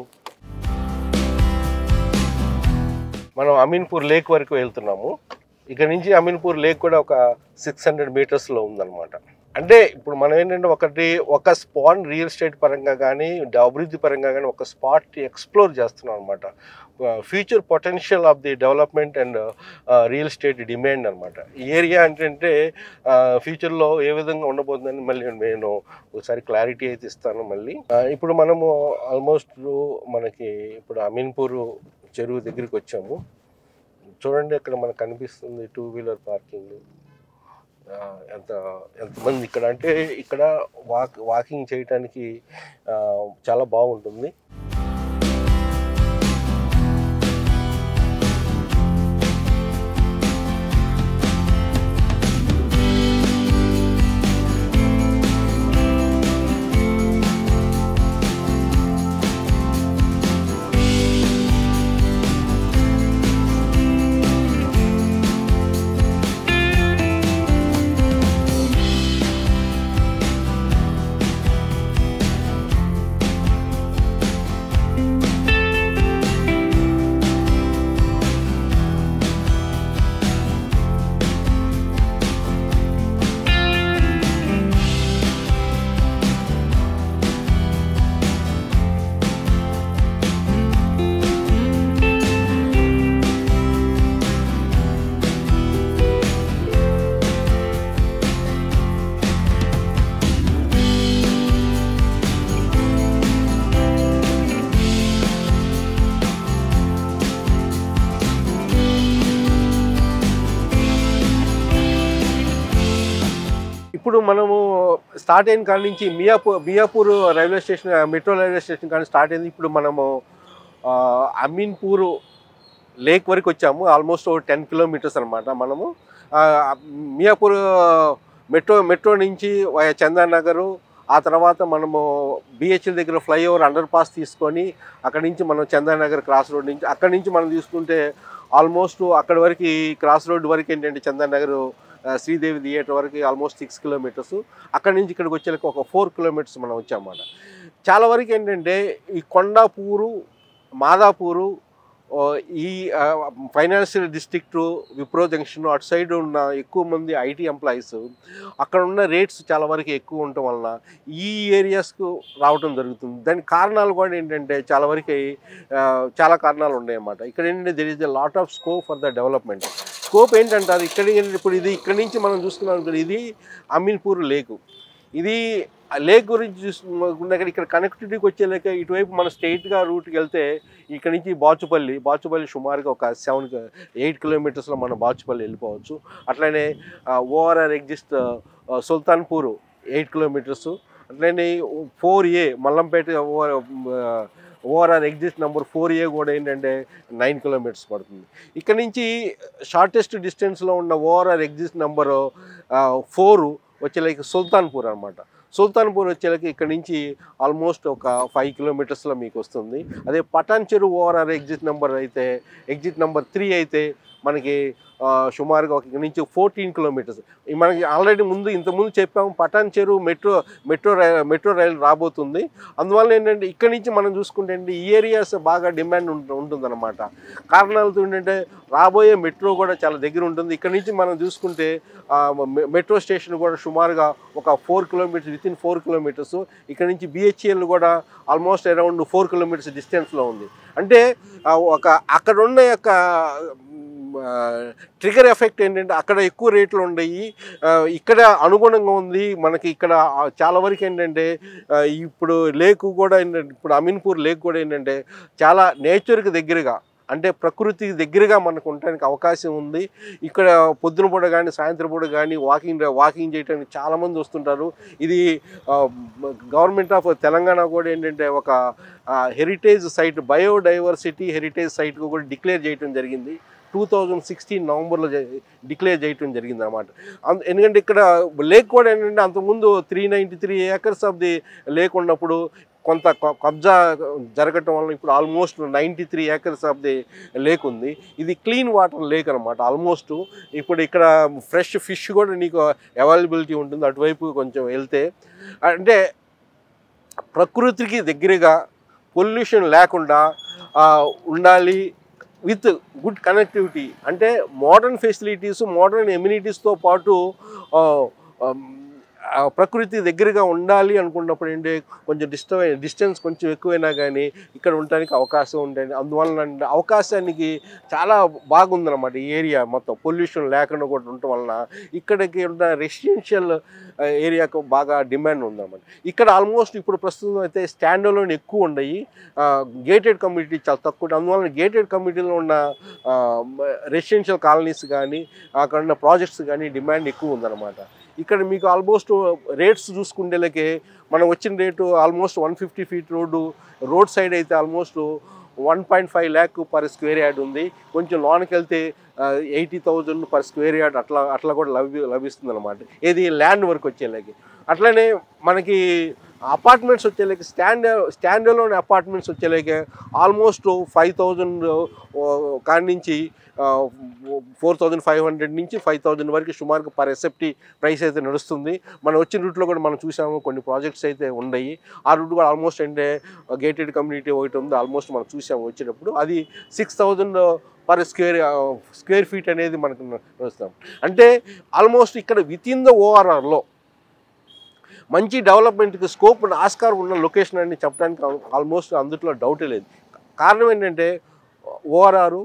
మనం అమీన్పూర్ లేక్ వరకు వెళ్తున్నాము. ఇక్కడ నుంచి అమీన్పూర్ లేక్ కూడా ఒక 600 మీటర్స్లో ఉందన్నమాట. అంటే ఇప్పుడు మనం ఏంటంటే ఒక స్పాట్ రియల్ ఎస్టేట్ పరంగా కానీ అభివృద్ధి పరంగా కానీ ఒక స్పాట్ ఎక్స్ప్లోర్ చేస్తున్నాం అనమాట. Future potential of the development and real estate demand అనమాట. ఈ ఏరియా అంటే ఫ్యూచర్లో ఏ విధంగా ఉండబోతుందని మళ్ళీ నేను ఒకసారి క్లారిటీ అయితే ఇస్తాను మళ్ళీ. ఇప్పుడు మనము ఆల్మోస్ట్ మనకి ఇప్పుడు అమీన్పూర్ చెరువు దగ్గరికి వచ్చాము. చూడండి, అక్కడ మనకు కనిపిస్తుంది 2-వీలర్ పార్కింగ్. ఎంతమంది ఇక్కడ అంటే ఇక్కడ వాకింగ్ చేయటానికి చాలా బాగుంటుంది. ఇప్పుడు మనము స్టార్ట్ అయిన కాడ నుంచి Miyapur railway station, metro railway station కానీ స్టార్ట్ అయింది. ఇప్పుడు మనము అమీన్పూర్ లేక్ వరకు వచ్చాము. ఆల్మోస్ట్ 10 కిలోమీటర్స్ అనమాట. మనము మియాపూర్ మెట్రో నుంచి చందానగరు, ఆ తర్వాత మనము బిహెచ్ఎల్ దగ్గర ఫ్లైఓవర్ అండర్ పాస్ తీసుకొని అక్కడి నుంచి మనం చందానగర్ క్రాస్ రోడ్ నుంచి అక్కడి నుంచి మనం తీసుకుంటే ఆల్మోస్ట్ అక్కడి వరకు క్రాస్ రోడ్ వరకు ఏంటంటే చందానగర్ శ్రీదేవి థియేటర్ వరకు ఆల్మోస్ట్ 6 కిలోమీటర్స్. అక్కడి నుంచి ఇక్కడికి వచ్చేలకు ఒక 4 కిలోమీటర్స్ మనం వచ్చామన్నమాట. చాలా వరకు ఏంటంటే ఈ కొండాపూరు, మాదాపూరు, ఈ ఫైనాన్షియల్ డిస్ట్రిక్టు, విప్రో జంక్షన్ అటు సైడ్ ఉన్న ఎక్కువ మంది ఐటీ ఎంప్లాయీస్, అక్కడ ఉన్న రేట్స్ చాలా వరకు ఎక్కువ ఉండటం వలన ఈ ఏరియాస్కు రావడం జరుగుతుంది. దానికి కారణాలు కూడా ఏంటంటే చాలా వరకు చాలా కారణాలు ఉన్నాయన్నమాట. ఇక్కడ ఏంటంటే there is a lot of scope for the development. Scope ఏంటంటారు ఇక్కడ ఇప్పుడు ఇది ఇక్కడి నుంచి మనం చూస్తున్నాం, ఇది అమీన్పూర్ లేకు. ఇది లేక్ గురించి చూసుకున్న ఇక్కడ కనెక్టివిటీకి వచ్చేలేక ఇటువైపు మన స్ట్రైట్గా రూట్కి వెళ్తే ఇక్కడ నుంచి బాచుపల్లి సుమారుగా ఒక 7-8 కిలోమీటర్స్లో మనం బాచుపల్లి వెళ్ళిపోవచ్చు. అట్లనే ఓఆర్ఆర్ ఎగ్జిస్ట్ సుల్తాన్పూర్ 8 కిలోమీటర్స్. అట్లనే 4A Mallampet ORR exist number 4A కూడా ఏంటంటే 9 కిలోమీటర్స్ పడుతుంది. ఇక్కడ నుంచి షార్టెస్ట్ డిస్టెన్స్లో ఉన్న ఓఆర్ఆర్ ఎగ్జిస్ట్ నెంబర్ 4 వచ్చేలాకి సుల్తాన్పూర్ అనమాట. సుల్తాన్పూర్ వచ్చేలాకి ఇక్కడ నుంచి ఆల్మోస్ట్ ఒక 5 కిలోమీటర్స్లో మీకు వస్తుంది. అదే పటాన్ చెరువు ఓఆర్ఆర్ ఎగ్జిట్ నెంబర్ 3 అయితే మనకి సుమారుగా ఒక ఇక్కడ నుంచి 14 కిలోమీటర్స్. మనకి ఆల్రెడీ ఇంతకుముందు చెప్పాము పటాన్ చెరువు మెట్రో రైలు రాబోతుంది. అందువల్ల ఏంటంటే ఇక్కడ నుంచి మనం చూసుకుంటే ఈ ఏరియాస్ బాగా డిమాండ్ ఉంటుందన్నమాట. కారణాలతో ఏంటంటే రాబోయే మెట్రో కూడా చాలా దగ్గర ఉంటుంది. ఇక్కడ నుంచి మనం చూసుకుంటే మెట్రో స్టేషన్ కూడా సుమారుగా ఒక 4 కిలోమీటర్స్, వితిన్ 4 కిలోమీటర్స్. ఇక్కడ నుంచి బిహెచ్ఎల్ కూడా ఆల్మోస్ట్ అరౌండ్ 4 కిలోమీటర్స్ డిస్టెన్స్లో ఉంది. అంటే అక్కడ ఉన్న యొక్క ట్రిగర్ ఎఫెక్ట్ ఏంటంటే అక్కడ ఎక్కువ రేట్లు ఉన్నాయి, ఇక్కడ అనుగుణంగా ఉంది మనకి. ఇక్కడ చాలా వరకు ఏంటంటే ఇప్పుడు లేక్ కూడా ఏంటంటే ఇప్పుడు అమీన్పూర్ లేక్ కూడా ఏంటంటే చాలా నేచర్కి దగ్గరగా, అంటే ప్రకృతికి దగ్గరగా మనకు ఉండడానికి అవకాశం ఉంది. ఇక్కడ పొద్దున పూట కానీ సాయంత్రం పూట కానీ వాకింగ్ చేయడానికి చాలామంది వస్తుంటారు. ఇది గవర్నమెంట్ ఆఫ్ తెలంగాణ కూడా ఏంటంటే ఒక హెరిటేజ్ సైట్, బయోడైవర్సిటీ హెరిటేజ్ సైట్కు కూడా డిక్లేర్ చేయడం జరిగింది. 2016 నవంబర్లో డిక్లేర్ చేయటం జరిగింది అనమాట. ఎందుకంటే ఇక్కడ లేక్ కూడా ఏంటంటే అంతకుముందు 393 ఏకర్స్ ఆఫ్ ది లేక్ ఉన్నప్పుడు కొంత కబ్జా జరగటం వల్ల ఇప్పుడు almost 93 acres of the lake ఉంది. ఇది క్లీన్ వాటర్ లేక్ అనమాట. ఆల్మోస్ట్ ఇప్పుడు ఇక్కడ ఫ్రెష్ ఫిష్ కూడా నీకు అవైలబిలిటీ ఉంటుంది అటువైపు కొంచెం వెళ్తే. అంటే ప్రకృతికి దగ్గరగా పొల్యూషన్ లేకుండా ఉండాలి, విత్ గుడ్ కనెక్టివిటీ. అంటే మోడర్న్ ఫెసిలిటీస్, మోడర్న్ ఎమ్యూనిటీస్తో పాటు ప్రకృతి దగ్గరగా ఉండాలి అనుకున్నప్పుడు ఏంటి కొంచెం డిస్టెన్స్ కొంచెం ఎక్కువైనా కానీ ఇక్కడ ఉండడానికి అవకాశం ఉంటుంది. అందువలన అవకాశానికి చాలా బాగుందన్నమాట ఈ ఏరియా మొత్తం. పొల్యూషన్ లేకుండా కూడా ఉండటం వలన ఇక్కడికి ఉన్న రెసిడెన్షియల్ ఏరియాకు బాగా డిమాండ్ ఉందన్నమాట. ఇక్కడ ఆల్మోస్ట్ ఇప్పుడు ప్రస్తుతం అయితే స్టాండ్ అలోన్ ఎక్కువ ఉన్నాయి, గేటెడ్ కమ్యూనిటీ చాలా తక్కువ. అందువలన గేటెడ్ కమ్యూనిటీలో ఉన్న రెసిడెన్షియల్ కాలనీస్ కానీ అక్కడ ఉన్న ప్రాజెక్ట్స్ కానీ డిమాండ్ ఎక్కువ ఉందన్నమాట. ఇక్కడ మీకు ఆల్మోస్ట్ రేట్స్ చూసుకుంటేలకే మనం వచ్చిన rate almost 150 feet road side అయితే almost 1.5 lakh per square yard ఉంది. కొంచెం లోనికి వెళ్తే 80,000 పర్ స్క్వేర్ యార్డ్ అట్లా కూడా లభిస్తుంది అనమాట. ఏది ల్యాండ్ వరకు వచ్చేలాకి. అట్లనే మనకి అపార్ట్మెంట్స్ వచ్చేలాకి స్టాండ్ అలోన్ అపార్ట్మెంట్స్ వచ్చేలాకి ఆల్మోస్ట్ 5,000 కాడి నుంచి 4,500 నుంచి 5,000 వరకు సుమారుగా పర్ ఎస్ఎఫ్టీ ప్రైస్ అయితే నడుస్తుంది. మనం వచ్చిన రూట్లో కూడా మనం చూసాము కొన్ని ప్రాజెక్ట్స్ అయితే ఉన్నాయి. ఆ రూట్ కూడా ఆల్మోస్ట్ అంటే గేటెడ్ కమ్యూనిటీ ఒకటి ఉంది, ఆల్మోస్ట్ మనం చూసాము వచ్చేటప్పుడు. అది 6,000 పర్ స్క్వేర్ ఫీట్ అనేది మనకు నడుస్తాం. అంటే ఆల్మోస్ట్ ఇక్కడ వితిన్ ద ఓఆర్ఆర్లో మంచి డెవలప్మెంట్కి స్కోప్ ఆస్కారం ఉన్న లొకేషన్ అని చెప్పడానికి ఆల్మోస్ట్ అందుట్లో డౌటే లేదు. కారణం ఏంటంటే ఓఆర్ఆర్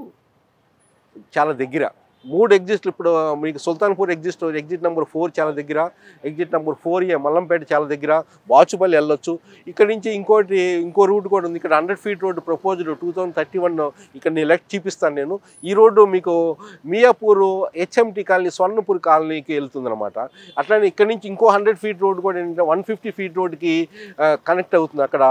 చాలా దగ్గర, 3 ఎగ్జిస్ట్లు ఇప్పుడు మీకు సుల్తాన్పూర్ ఎగ్జిట్ నెంబర్ 4 చాలా దగ్గర, ఎగ్జిట్ నెంబర్ 4A మల్లంపేట చాలా దగ్గర, బాచుపల్లి వెళ్ళొచ్చు. ఇక్కడ నుంచి ఇంకో రూట్ కూడా ఉంది. ఇక్కడ 100 ఫీట్ రోడ్డు ప్రపోజ్డ్ 2031 ఇక్కడ నేను లెఫ్ట్ చూపిస్తాను నేను. ఈ రోడ్డు మీకు మియాపూర్ హెచ్ఎంటీ కాలనీ స్వర్ణపూర్ కాలనీకి వెళ్తుందన్నమాట. అట్లానే ఇక్కడ నుంచి ఇంకో 100 ఫీట్ రోడ్డు కూడా ఏంటంటే 150 ఫీట్ రోడ్డుకి కనెక్ట్ అవుతుంది అక్కడ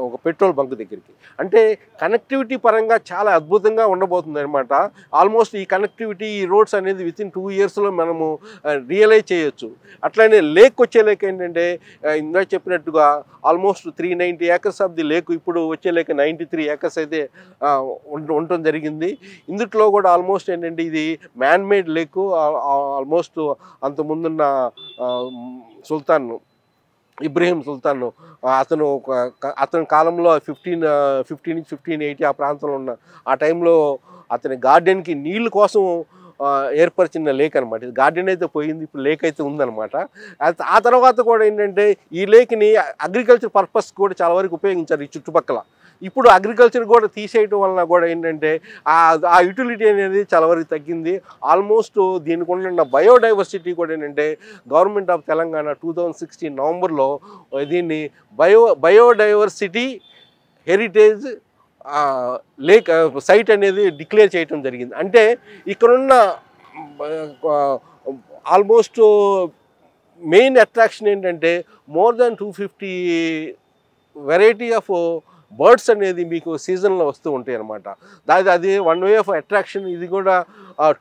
ఒక పెట్రోల్ బంక్ దగ్గరికి. అంటే కనెక్టివిటీ పరంగా చాలా అద్భుతంగా ఉండబోతుంది అనమాట. ఆల్మోస్ట్ ఈ కనెక్టివిటీ ఈ రోడ్స్ అనేది వితిన్ 2 ఇయర్స్లో మనము రియలైజ్ చేయొచ్చు. అట్లనే లేక్ వచ్చే లేక్ ఏంటంటే ఇందాక చెప్పినట్టుగా almost 390 acres of the lake, ఇప్పుడు వచ్చే లేక్ 93 ఏకర్స్ అయితే ఉండటం జరిగింది. ఇందుట్లో కూడా ఆల్మోస్ట్ ఏంటంటే ఇది మ్యాన్ మేడ్ లేక్. ఆల్మోస్ట్ అంతకుముందున్న ఇబ్రహీం సుల్తాన్ అతని కాలంలో 1580 ఆ ప్రాంతంలో ఉన్న ఆ టైంలో అతని గార్డెన్కి నీళ్ళ కోసం ఏర్పరిచిన లేక్ అనమాట. ఇది గార్డెన్ అయితే పోయింది, ఇప్పుడు లేక్ అయితే ఉందన్నమాట. ఆ తర్వాత కూడా ఏంటంటే ఈ లేక్ని అగ్రికల్చర్ పర్పస్ కూడా చాలా వరకు ఉపయోగించారు ఈ చుట్టుపక్కల. ఇప్పుడు అగ్రికల్చర్ కూడా తీసేయటం వలన కూడా ఏంటంటే ఆ యూటిలిటీ అనేది చాలా వరకు తగ్గింది. ఆల్మోస్ట్ దీనికి ఉన్న బయోడైవర్సిటీ కూడా ఏంటంటే గవర్నమెంట్ ఆఫ్ తెలంగాణ 2016 నవంబర్లో దీన్ని బయోడైవర్సిటీ హెరిటేజ్ లేక్ సైట్ అనేది డిక్లేర్ చేయటం జరిగింది. అంటే ఇక్కడున్న ఆల్మోస్ట్ మెయిన్ అట్రాక్షన్ ఏంటంటే more than 250 variety of birds అనేది మీకు సీజన్లో వస్తూ ఉంటాయి అన్నమాట. అది వన్ వే ఆఫ్ అట్రాక్షన్. ఇది కూడా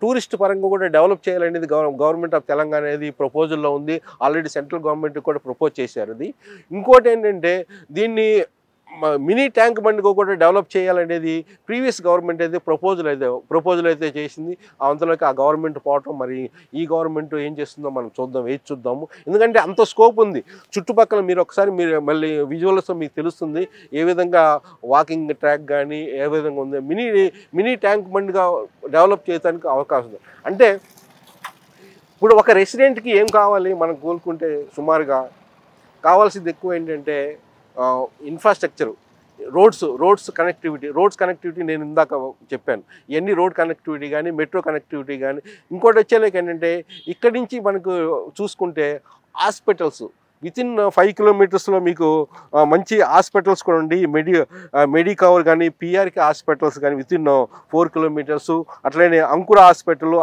టూరిస్ట్ పరంగా కూడా డెవలప్ చేయాలనేది గవర్నమెంట్ ఆఫ్ తెలంగాణ అనేది ప్రపోజల్లో ఉంది. ఆల్రెడీ సెంట్రల్ గవర్నమెంట్ కూడా ప్రపోజ్ చేశారు. అది ఇంకోటి ఏంటంటే దీన్ని మినీ ట్యాంక్ బండ్గా కూడా డెవలప్ చేయాలనేది ప్రీవియస్ గవర్నమెంట్ అయితే ప్రపోజల్ అయితే చేసింది. అంతలోకి ఆ గవర్నమెంట్ పోవటం, మరి ఈ గవర్నమెంట్ ఏం చేస్తుందో మనం చూద్దాము. ఎందుకంటే అంత స్కోప్ ఉంది చుట్టుపక్కల. మీరు ఒకసారి మళ్ళీ విజువల్స్తో మీకు తెలుస్తుంది ఏ విధంగా వాకింగ్ ట్రాక్ కానీ ఏ విధంగా ఉంది. మినీ ట్యాంక్ బండ్గా డెవలప్ చేయడానికి అవకాశం ఉంది. అంటే ఇప్పుడు ఒక రెసిడెంట్కి ఏం కావాలి మనం కోలుకుంటే సుమారుగా కావాల్సింది ఎక్కువ ఏంటంటే ఇన్ఫ్రాస్ట్రక్చరు, రోడ్స్ కనెక్టివిటీ నేను ఇందాక చెప్పాను. ఇవన్నీ రోడ్ కనెక్టివిటీ కానీ మెట్రో కనెక్టివిటీ కానీ. ఇంకోటి వచ్చేలేక ఏంటంటే ఇక్కడి నుంచి మనకు చూసుకుంటే హాస్పిటల్స్ వితిన్ 5 కిలోమీటర్స్లో మీకు మంచి హాస్పిటల్స్ కూడా ఉండి మెడికవర్ కానీ పిఆర్కి హాస్పిటల్స్ కానీ వితిన్ 4 కిలోమీటర్స్. అట్లనే అంకుర hospital,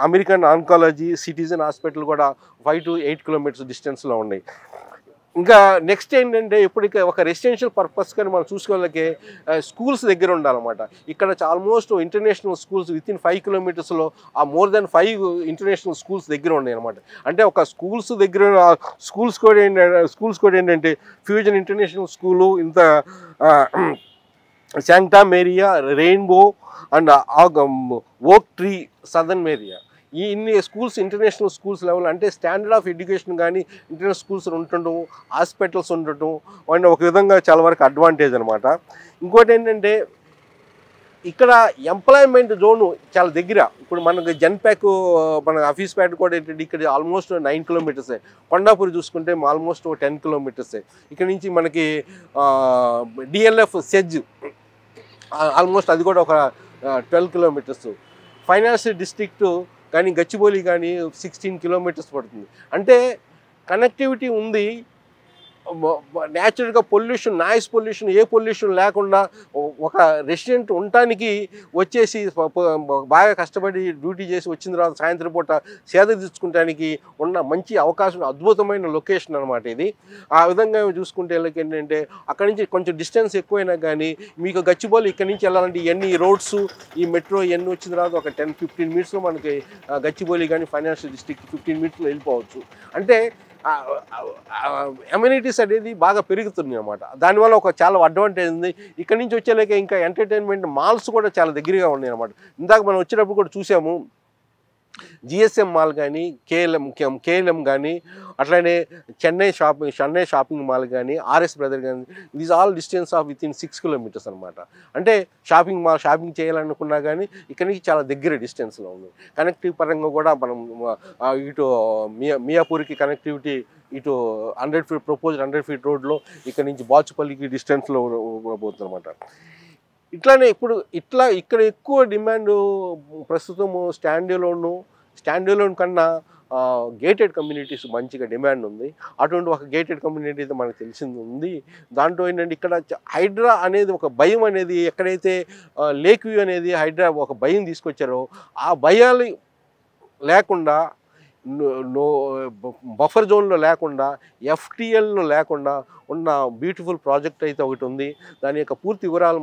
American oncology, citizen hospital కూడా 5 to 8 కిలోమీటర్స్ డిస్టెన్స్లో ఉన్నాయి. ఇంకా నెక్స్ట్ ఏంటంటే ఇప్పటికే ఒక రెసిడెన్షియల్ పర్పస్ కానీ మనం చూసుకోవాలకే స్కూల్స్ దగ్గర ఉండాలన్నమాట. ఇక్కడ ఆల్మోస్ట్ ఇంటర్నేషనల్ స్కూల్స్ వితిన్ 5 కిలోమీటర్స్లో మోర్ దెన్ 5 ఇంటర్నేషనల్ స్కూల్స్ దగ్గర ఉన్నాయి అనమాట. అంటే ఒక స్కూల్స్ కూడా ఏంటంటే ఫ్యూజన్ ఇంటర్నేషనల్ స్కూలు, ఇంత Santa Maria, rainbow and oak tree southern Maria, ఇన్ని స్కూల్స్ ఇంటర్నేషనల్ స్కూల్స్ లెవెల్. అంటే స్టాండర్డ్ ఆఫ్ ఎడ్యుకేషన్ కానీ ఇంటర్నేషనల్ స్కూల్స్ ఉండటం, హాస్పిటల్స్ ఉండటం అండ్ ఒక విధంగా చాలా వరకు అడ్వాంటేజ్ అనమాట. ఇంకోటి ఏంటంటే ఇక్కడ ఎంప్లాయ్మెంట్ జోను చాలా దగ్గర. ఇప్పుడు మనకు జన్ప్యాక్ మన ఆఫీస్ ప్యాడ్ కూడా ఏంటంటే ఇక్కడ ఆల్మోస్ట్ 9 కిలోమీటర్సే. కొండాపూర్ చూసుకుంటే ఆల్మోస్ట్ 10 కిలోమీటర్సే. ఇక్కడ నుంచి మనకి డిఎల్ఎఫ్ సెజ్ ఆల్మోస్ట్ అది కూడా ఒక 12 కిలోమీటర్స్. ఫైనాన్షియల్ డిస్ట్రిక్ట్ కానీ గచ్చిబౌలి కానీ 16 కిలోమీటర్స్ పడుతుంది. అంటే కనెక్టివిటీ ఉంది. న్యాచురల్గా నాయిస్ పొల్యూషన్ ఏ పొల్యూషన్ లేకుండా ఒక రెసిడెంట్ ఉండటానికి వచ్చేసి బాగా కష్టపడి డ్యూటీ చేసి వచ్చిన తర్వాత సాయంత్రం పూట సేద తీర్చుకోవడానికి ఉన్న మంచి అవకాశం, అద్భుతమైన లొకేషన్ అనమాట ఇది. ఆ విధంగా చూసుకుంటే ఏంటంటే అక్కడి నుంచి కొంచెం డిస్టెన్స్ ఎక్కువైనా కానీ మీకు గచ్చిబౌలి ఇక్కడి నుంచి వెళ్ళాలంటే ఇవన్నీ రోడ్స్ ఈ మెట్రో ఇవన్నీ వచ్చిన తర్వాత ఒక 10-15 మినిట్స్లో మనకి గచ్చిబౌలి కానీ ఫైనాన్షియల్ డిస్ట్రిక్ట్ 15 మినిట్స్లో వెళ్ళిపోవచ్చు. అంటే అమ్యూనిటీస్ అనేది బాగా పెరుగుతుంది అన్నమాట. దానివల్ల ఒక చాలా అడ్వాంటేజ్ ఉంది. ఇక్కడ నుంచి వచ్చేలాక ఇంకా ఎంటర్టైన్మెంట్ మాల్స్ కూడా చాలా దగ్గరగా ఉన్నాయి అన్నమాట. ఇందాక మనం వచ్చినప్పుడు కూడా చూసాము జిఎస్ఎం మాల్ కానీ కేఎల్ఎం కానీ అట్లనే చెన్నై షాపింగ్ మాల్ కానీ ఆర్ఎస్ బ్రదర్ కానీ these all distance of within 6 kilometres అనమాట. అంటే షాపింగ్ చేయాలనుకున్నా కానీ ఇక్కడి నుంచి చాలా దగ్గర డిస్టెన్స్లో ఉంది. కనెక్టివ్ పరంగా కూడా మనం ఇటు మియాపూర్కి కనెక్టివిటీ ఇటు 100 ఫీట్ ప్రపోజ్ 100 ఫీట్ రోడ్లో ఇక్కడ నుంచి బాచుపల్లికి డిస్టెన్స్లో పోతుంది అనమాట. ఇట్లానే ఇప్పుడు ఇక్కడ ఎక్కువ డిమాండ్ ప్రస్తుతము స్టాండ్ అలోన్ కన్నా గేటెడ్ కమ్యూనిటీస్ మంచిగా డిమాండ్ ఉంది. అటువంటి ఒక గేటెడ్ కమ్యూనిటీ అయితే మనకు తెలిసింది ఉంది. దాంట్లో ఏంటంటే ఇక్కడ హైడ్రా అనేది ఒక భయం అనేది ఎక్కడైతే లేక్ వ్యూ అనేది హైడ్రా ఒక భయం తీసుకొచ్చారో ఆ భయాలు లేకుండా నో బఫర్ జోన్లో లేకుండా ఎఫ్టీఎల్లో లేకుండా ఉన్న బ్యూటిఫుల్ ప్రాజెక్ట్ అయితే ఒకటి ఉంది. దాని యొక్క పూర్తి వివరాలు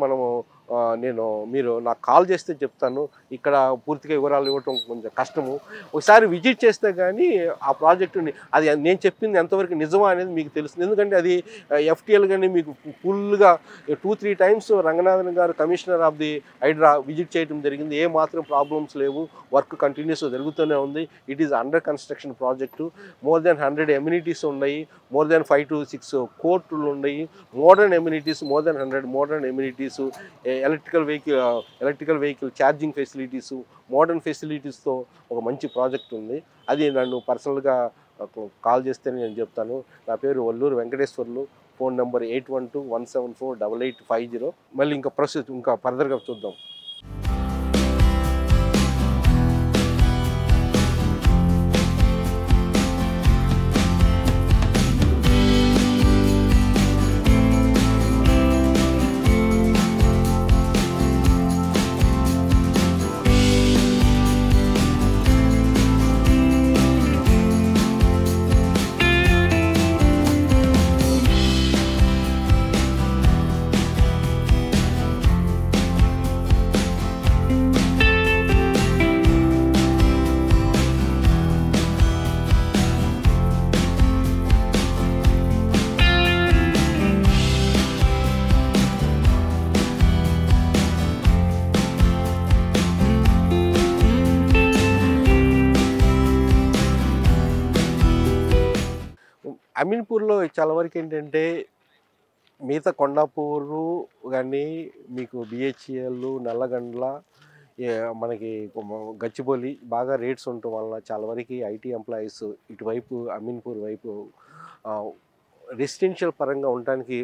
మీరు నాకు కాల్ చేస్తే చెప్తాను. ఇక్కడ పూర్తిగా వివరాలు ఇవ్వటం కొంచెం కష్టము. ఒకసారి విజిట్ చేస్తే కానీ ఆ ప్రాజెక్టుని అది నేను చెప్పింది ఎంతవరకు నిజమా అనేది మీకు తెలుస్తుంది. ఎందుకంటే అది ఎఫ్టీఎల్ కానీ మీకు ఫుల్గా 2-3 times Ranganathan garu commissioner of the HYDRAA visit చేయడం జరిగింది. ఏ మాత్రం ప్రాబ్లమ్స్ లేవు. వర్క్ కంటిన్యూస్ జరుగుతూనే ఉంది. It is under construction project. More than 100 amenities ఉన్నాయి. మోర్ దెన్ 5 to 6 కోర్టులు ఉన్నాయి. Modern amenities more than 100 modern amenities, electrical vehicle charging facilities, modern ఫెసిలిటీస్తో ఒక మంచి ప్రాజెక్ట్ ఉంది. అది నన్ను పర్సనల్గా కాల్ చేస్తే నేను చెప్తాను. నా పేరు వల్లూరు వెంకటేశ్వర్లు. Phone number 8121748850. మళ్ళీ ఇంకా ఫర్దర్గా చూద్దాం. అమీన్పూర్లో చాలా వరకు ఏంటంటే మిగతా కొండాపూరు కానీ మీకు బిహెచ్ఎల్, నల్లగండ్ల, మనకి గచ్చిబౌలి బాగా రేట్స్ ఉండటం వలన చాలా వరకు ఐటీ ఎంప్లాయీస్ ఇటువైపు అమీన్పూర్ వైపు రెసిడెన్షియల్ పరంగా ఉండటానికి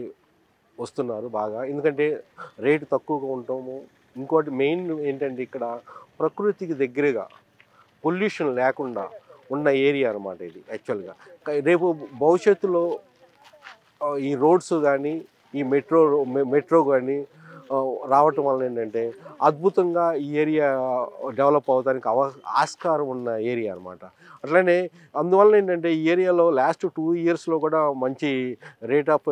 వస్తున్నారు బాగా. ఎందుకంటే రేటు తక్కువగా ఉండటము. ఇంకోటి మెయిన్ ఏంటంటే ఇక్కడ ప్రకృతికి దగ్గరగా పొల్యూషన్ లేకుండా ఉన్న ఏరియా అనమాట ఇది యాక్చువల్గా. రేపు భవిష్యత్తులో ఈ రోడ్స్ కానీ ఈ మెట్రో కానీ రావటం వల్ల ఏంటంటే అద్భుతంగా ఈ ఏరియా డెవలప్ అవడానికి ఆస్కారం ఉన్న ఏరియా అనమాట. అట్లనే అందువల్ల ఏంటంటే ఈ ఏరియాలో లాస్ట్ 2 ఇయర్స్లో కూడా మంచి రేట్ ఆఫ్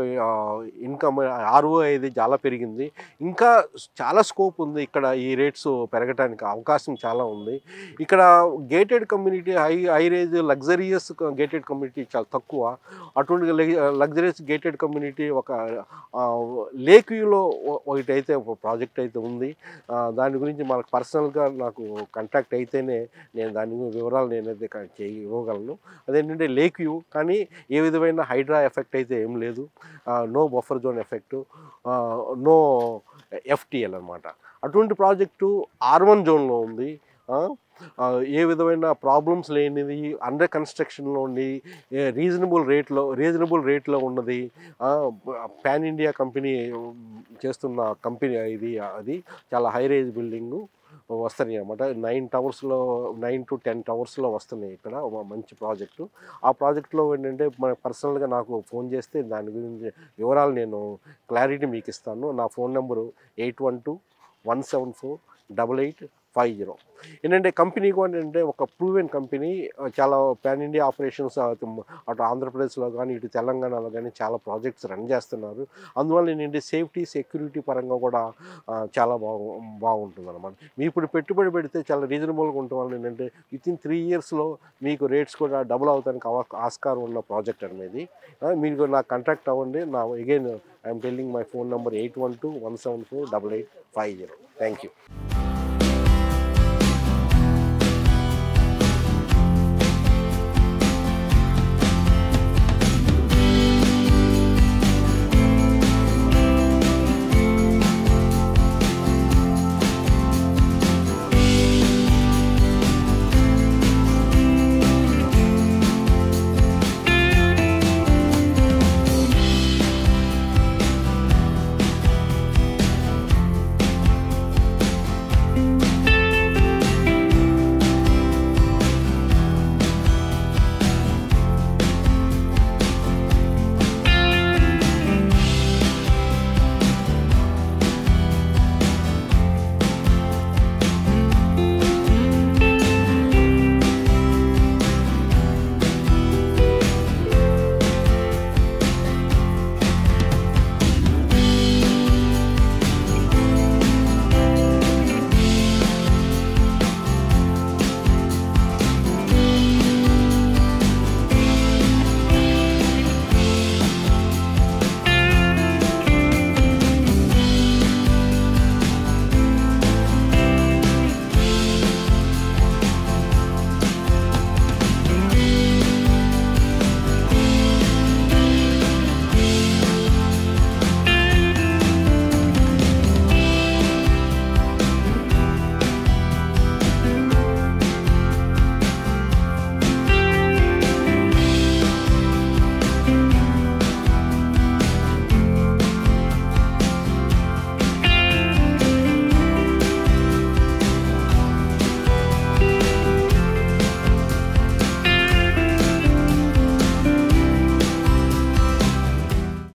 ఇన్కమ్ ROI ఇది చాలా పెరిగింది. ఇంకా చాలా స్కోప్ ఉంది ఇక్కడ. ఈ రేట్స్ పెరగడానికి అవకాశం చాలా ఉంది. ఇక్కడ gated community high range luxurious gated community చాలా తక్కువ. అటువంటి లగ్జరియస్ గేటెడ్ కమ్యూనిటీ ఒక లేక్ వ్యూలో ఒకటి అయితే ఒక ప్రాజెక్ట్ అయితే ఉంది. దాని గురించి మనకు పర్సనల్గా నాకు కాంటాక్ట్ అయితేనే నేను దాని వివరాలు నేనైతే ఇవ్వగలను. అదేంటంటే లేక్ వ్యూ, కానీ ఏ విధమైన హైడ్రా ఎఫెక్ట్ అయితే ఏం లేదు. No buffer zone effect, no FTL అనమాట. అటువంటి ప్రాజెక్టు R1 జోన్లో ఉంది. ఏ విధమైన ప్రాబ్లమ్స్ లేనిది, అండర్ కన్స్ట్రక్షన్లో ఉండి రీజనబుల్ రేట్లో ఉన్నది. పాన్ ఇండియా కంపెనీ చేస్తున్న కంపెనీ అది చాలా హై రేంజ్ బిల్డింగు వస్తున్నాయి అన్నమాట. 9 to 10 టవర్స్లో వస్తున్నాయి ఇక్కడ. మంచి ప్రాజెక్టు. ఆ ప్రాజెక్టులో ఏంటంటే మన పర్సనల్గా నాకు ఫోన్ చేస్తే దాని గురించి వివరాలు నేను క్లారిటీ మీకు ఇస్తాను. నా ఫోన్ నెంబరు 8121748850. ఏంటంటే కంపెనీ కూడా ఏంటంటే ఒక ప్రూవెన్ కంపెనీ. చాలా పాన్ ఇండియా ఆపరేషన్స్ అటు ఆంధ్రప్రదేశ్లో కానీ ఇటు తెలంగాణలో కానీ చాలా ప్రాజెక్ట్స్ రన్ చేస్తున్నారు. అందువల్ల ఏంటంటే సెక్యూరిటీ పరంగా కూడా చాలా బాగుంటుంది అనమాట. మీ ఇప్పుడు పెట్టుబడి పెడితే చాలా రీజనబుల్గా ఉండటం వల్ల ఏంటంటే వితిన్ 3 ఇయర్స్లో మీకు రేట్స్ కూడా డబుల్ అవడానికి ఆస్కారం ఉన్న ప్రాజెక్ట్ అనేది. మీరు నాకు కాంటాక్ట్ అవ్వండి. Again I'm telling my phone number 8121748850. Thank you.